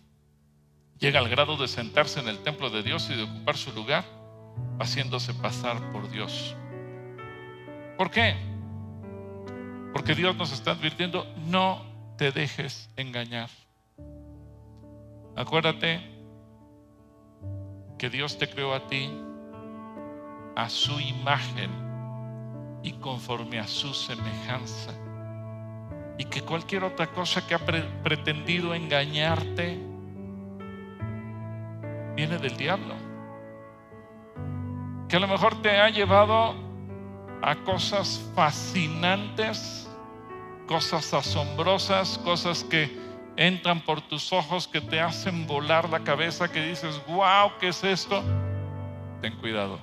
Llega al grado de sentarse en el templo de Dios y de ocupar su lugar, haciéndose pasar por Dios. ¿Por qué? Porque Dios nos está advirtiendo: no te dejes engañar. Acuérdate que Dios te creó a ti a su imagen y conforme a su semejanza, y que cualquier otra cosa que ha pretendido engañarte viene del diablo, que a lo mejor te ha llevado a cosas fascinantes, cosas asombrosas, cosas que entran por tus ojos, que te hacen volar la cabeza, que dices: wow, ¿qué es esto? Ten cuidado,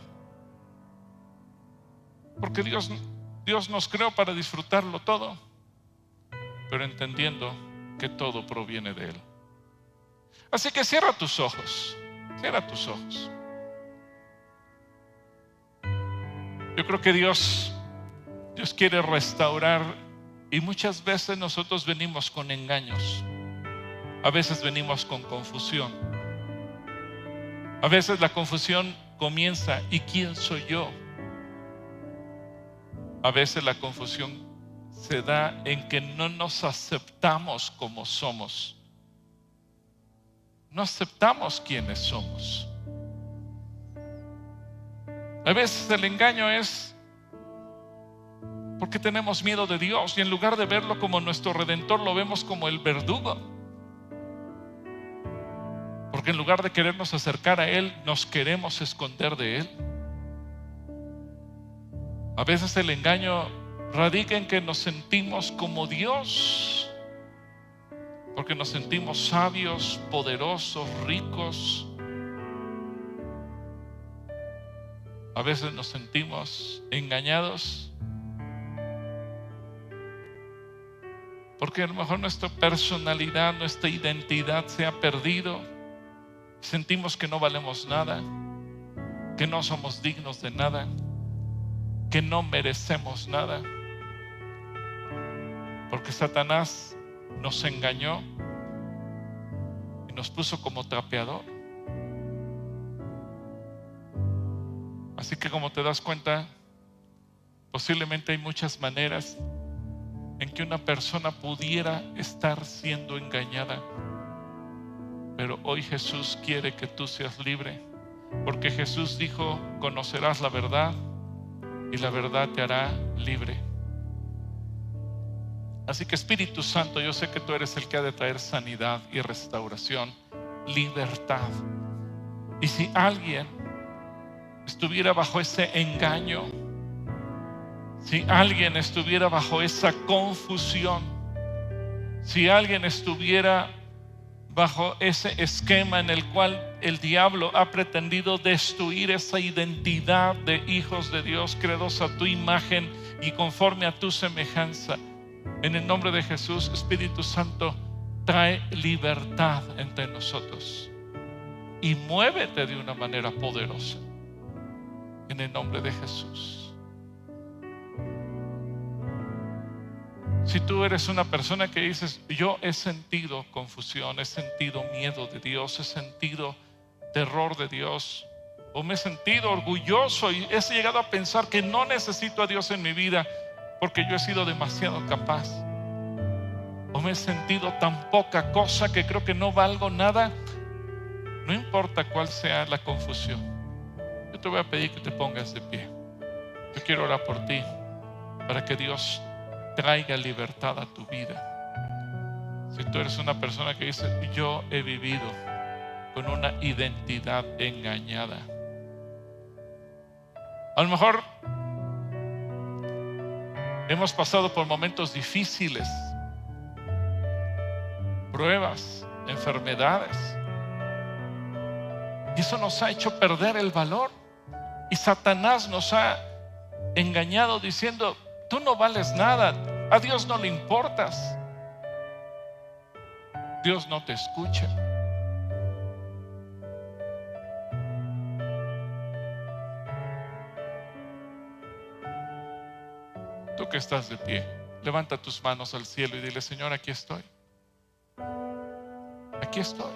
porque Dios nos creó para disfrutarlo todo, pero entendiendo que todo proviene de Él. Así que cierra tus ojos. Cierra tus ojos. Yo creo que Dios quiere restaurar, y muchas veces nosotros venimos con engaños. A veces venimos con confusión. A veces la confusión comienza: ¿y quién soy yo? A veces la confusión se da en que no nos aceptamos como somos. No aceptamos quiénes somos. A veces el engaño es porque tenemos miedo de Dios, y en lugar de verlo como nuestro Redentor, lo vemos como el verdugo. Porque en lugar de querernos acercar a Él, nos queremos esconder de Él. A veces el engaño radica en que nos sentimos como Dios, porque nos sentimos sabios, poderosos, ricos. A veces nos sentimos engañados porque a lo mejor nuestra personalidad, nuestra identidad se ha perdido. Sentimos que no valemos nada, que no somos dignos de nada, que no merecemos nada, porque Satanás nos engañó y nos puso como trapeador. Así que, como te das cuenta, posiblemente hay muchas maneras en que una persona pudiera estar siendo engañada, pero hoy Jesús quiere que tú seas libre, porque Jesús dijo: conocerás la verdad y la verdad te hará libre. Así que, Espíritu Santo, yo sé que tú eres el que ha de traer sanidad y restauración, libertad. Y si alguien estuviera bajo ese engaño, si alguien estuviera bajo esa confusión, si alguien estuviera bajo ese esquema en el cual el diablo ha pretendido destruir esa identidad de hijos de Dios, creados a tu imagen y conforme a tu semejanza, en el nombre de Jesús, Espíritu Santo, trae libertad entre nosotros y muévete de una manera poderosa, en el nombre de Jesús. Si tú eres una persona que dices: yo he sentido confusión, he sentido miedo de Dios, he sentido terror de Dios, o me he sentido orgulloso y he llegado a pensar que no necesito a Dios en mi vida porque yo he sido demasiado capaz, o me he sentido tan poca cosa que creo que no valgo nada, no importa cuál sea la confusión, yo te voy a pedir que te pongas de pie. Yo quiero orar por ti para que Dios traiga libertad a tu vida. Si tú eres una persona que dice: yo he vivido con una identidad engañada, a lo mejor hemos pasado por momentos difíciles, pruebas, enfermedades, y eso nos ha hecho perder el valor, y Satanás nos ha engañado diciendo: tú no vales nada, a Dios no le importas, Dios no te escucha. Tú que estás de pie, Levanta tus manos al cielo y dile: Señor, aquí estoy. Aquí estoy.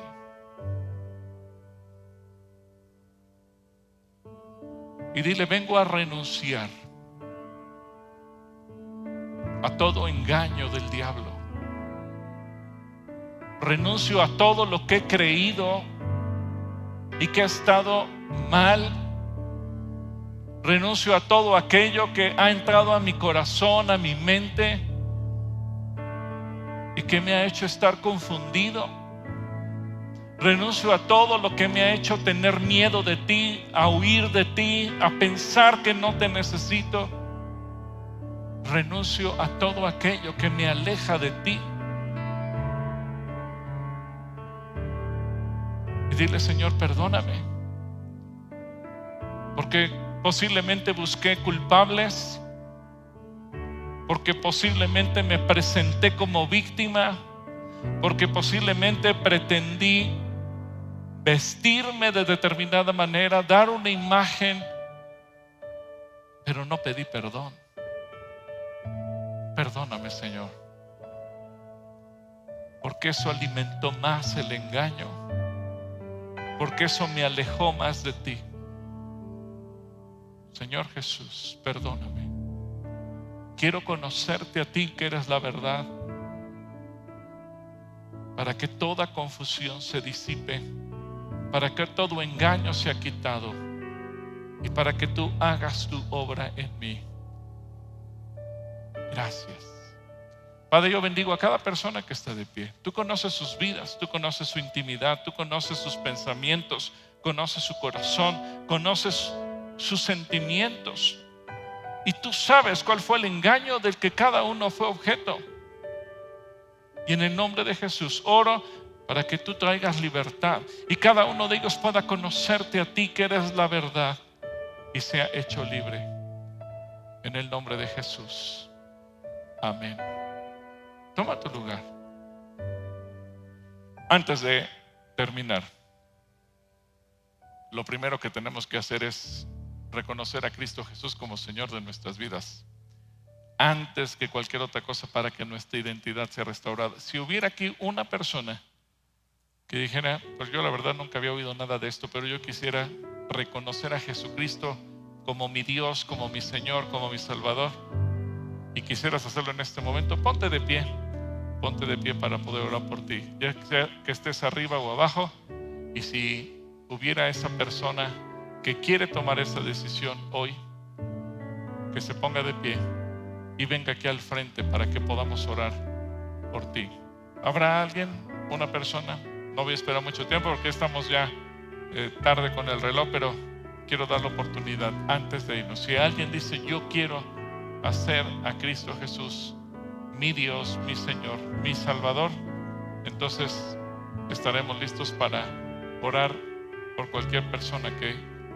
Y dile: vengo a renunciar a todo engaño del diablo. Renuncio a todo lo que he creído y que ha estado mal. Renuncio a todo aquello que ha entrado a mi corazón, a mi mente, y que me ha hecho estar confundido. Renuncio a todo lo que me ha hecho tener miedo de ti, a huir de ti, a pensar que no te necesito. Renuncio a todo aquello que me aleja de ti. Y dile: Señor, perdóname, porque posiblemente busqué culpables, porque posiblemente me presenté como víctima, porque posiblemente pretendí vestirme de determinada manera, dar una imagen, pero no pedí perdón. Perdóname, Señor, porque eso alimentó más el engaño, porque eso me alejó más de ti. Señor Jesús, perdóname. Quiero conocerte a ti, que eres la verdad, para que toda confusión se disipe, para que todo engaño sea quitado y para que tú hagas tu obra en mí. Gracias. Padre, yo bendigo a cada persona que está de pie. Tú conoces sus vidas, tú conoces su intimidad, tú conoces sus pensamientos, conoces su corazón, conoces sus sentimientos, y tú sabes cuál fue el engaño del que cada uno fue objeto. Y en el nombre de Jesús oro para que tú traigas libertad y cada uno de ellos pueda conocerte a ti, que eres la verdad, y sea hecho libre. En el nombre de Jesús. Amén. Toma tu lugar. Antes de terminar, lo primero que tenemos que hacer es reconocer a Cristo Jesús como Señor de nuestras vidas, antes que cualquier otra cosa, para que nuestra identidad sea restaurada. Si hubiera aquí una persona que dijera: pues yo la verdad nunca había oído nada de esto, pero yo quisiera reconocer a Jesucristo como mi Dios, como mi Señor, como mi Salvador, y quisieras hacerlo en este momento, ponte de pie para poder orar por ti, ya sea que estés arriba o abajo. Y si hubiera esa persona que quiere tomar esa decisión hoy, que se ponga de pie y venga aquí al frente para que podamos orar por ti. ¿Habrá alguien, una persona? No voy a esperar mucho tiempo porque estamos ya tarde con el reloj, pero quiero dar la oportunidad antes de irnos. Si alguien dice: yo quiero hacer a Cristo Jesús mi Dios, mi Señor, mi Salvador, entonces estaremos listos para orar por cualquier persona que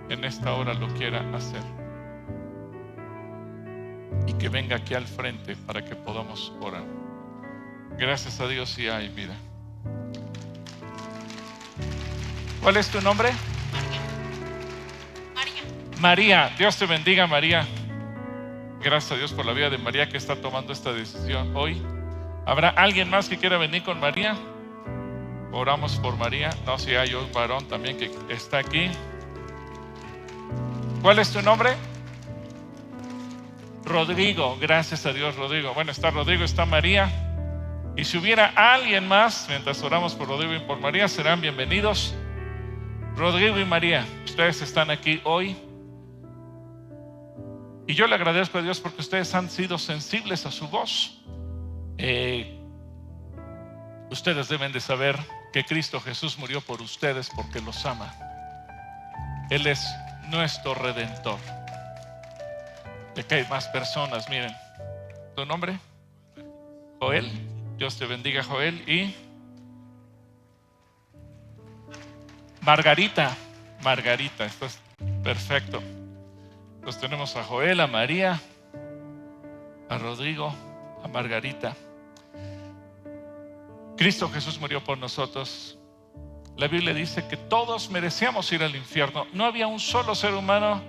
en esta hora lo quiera hacer, y que venga aquí al frente para que podamos orar. Gracias a Dios, si hay, mira. ¿Cuál es tu nombre? María. María. Dios te bendiga, María. Gracias a Dios por la vida de María, que está tomando esta decisión hoy. ¿Habrá alguien más que quiera venir con María? Oramos por María. No, si hay un varón también que está aquí. ¿Cuál es tu nombre? Rodrigo. Gracias a Dios, Rodrigo. Bueno, está Rodrigo, está María. Y si hubiera alguien más, mientras oramos por Rodrigo y por María, serán bienvenidos. Rodrigo y María, ustedes están aquí hoy. Y yo le agradezco a Dios porque ustedes han sido sensibles a su voz. Ustedes deben de saber que Cristo Jesús murió por ustedes porque los ama. Él es nuestro Redentor. De que hay más personas, miren. ¿Tu nombre? Joel. Dios te bendiga, Joel. Y Margarita. Margarita, esto es perfecto. Entonces tenemos a Joel, a María, a Rodrigo, a Margarita. Cristo Jesús murió por nosotros. La Biblia dice que todos merecíamos ir al infierno. No había un solo ser humano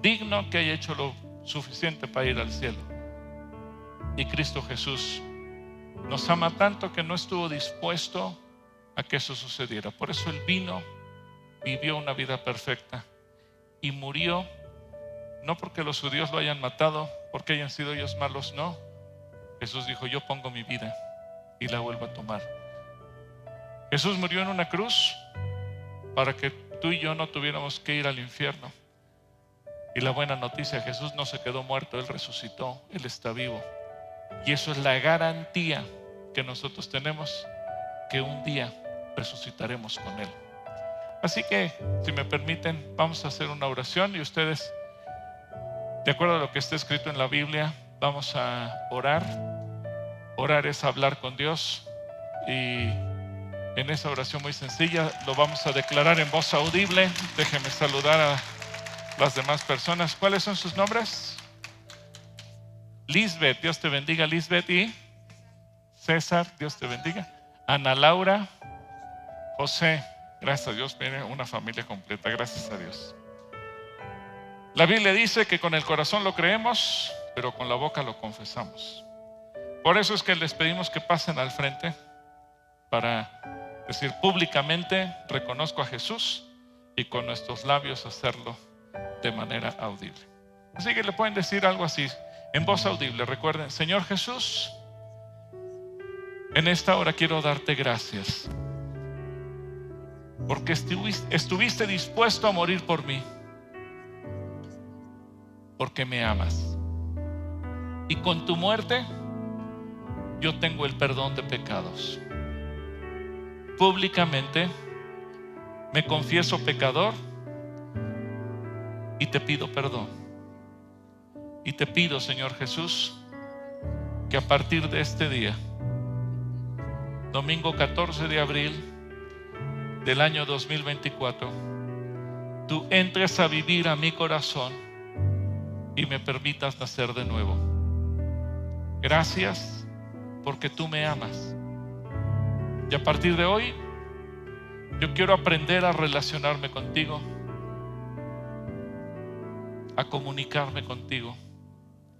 digno que haya hecho lo suficiente para ir al cielo. Y Cristo Jesús nos ama tanto que no estuvo dispuesto a que eso sucediera. Por eso Él vino, vivió una vida perfecta y murió, no porque los judíos lo hayan matado, porque hayan sido ellos malos, no. Jesús dijo: yo pongo mi vida y la vuelvo a tomar. Jesús murió en una cruz para que tú y yo no tuviéramos que ir al infierno. Y la buena noticia: Jesús no se quedó muerto, Él resucitó, Él está vivo. Y eso es la garantía que nosotros tenemos, que un día resucitaremos con Él. Así que, si me permiten, vamos a hacer una oración y ustedes, de acuerdo a lo que está escrito en la Biblia, vamos a orar. Orar es hablar con Dios, y en esa oración muy sencilla lo vamos a declarar en voz audible. Déjenme saludar a las demás personas. ¿Cuáles son sus nombres? Lisbeth, Dios te bendiga, Lisbeth. Y César, Dios te bendiga. Ana Laura, José, gracias a Dios, viene una familia completa, gracias a Dios. La Biblia dice que con el corazón lo creemos, pero con la boca lo confesamos. Por eso es que les pedimos que pasen al frente para decir públicamente: reconozco a Jesús, y con nuestros labios hacerlo de manera audible. Así que le pueden decir algo así en voz audible. Recuerden: Señor Jesús, en esta hora quiero darte gracias porque estuviste dispuesto a morir por mí, porque me amas, y con tu muerte yo tengo el perdón de pecados. Públicamente me confieso pecador y te pido perdón. Y te pido, Señor Jesús, que a partir de este día, domingo 14 de abril del año 2024, tú entres a vivir a mi corazón y me permitas nacer de nuevo. Gracias porque tú me amas. Y a partir de hoy, yo quiero aprender a relacionarme contigo, a comunicarme contigo,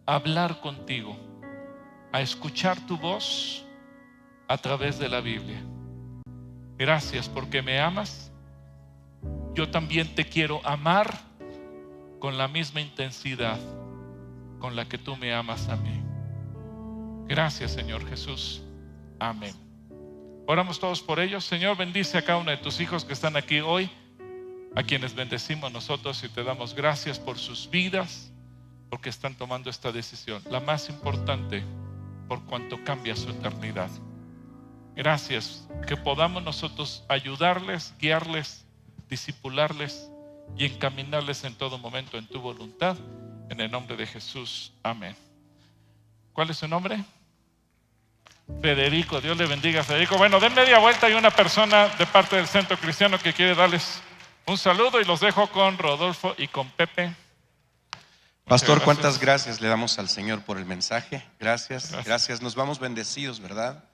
a hablar contigo, a escuchar tu voz a través de la Biblia. Gracias porque me amas. Yo también te quiero amar con la misma intensidad con la que tú me amas a mí. Gracias, Señor Jesús. Amén. Oramos todos por ellos. Señor, bendice a cada uno de tus hijos que están aquí hoy, a quienes bendecimos nosotros y te damos gracias por sus vidas, porque están tomando esta decisión, la más importante, por cuanto cambia su eternidad. Gracias, que podamos nosotros ayudarles, guiarles, discipularles y encaminarles en todo momento en tu voluntad, en el nombre de Jesús. Amén. ¿Cuál es su nombre? Federico. Dios le bendiga, Federico. Bueno, den media vuelta. Hay una persona de parte del Centro Cristiano que quiere darles un saludo, y los dejo con Rodolfo y con Pepe. Pastor, cuántas gracias le damos al Señor por el mensaje. Gracias. Nos vamos bendecidos, ¿verdad?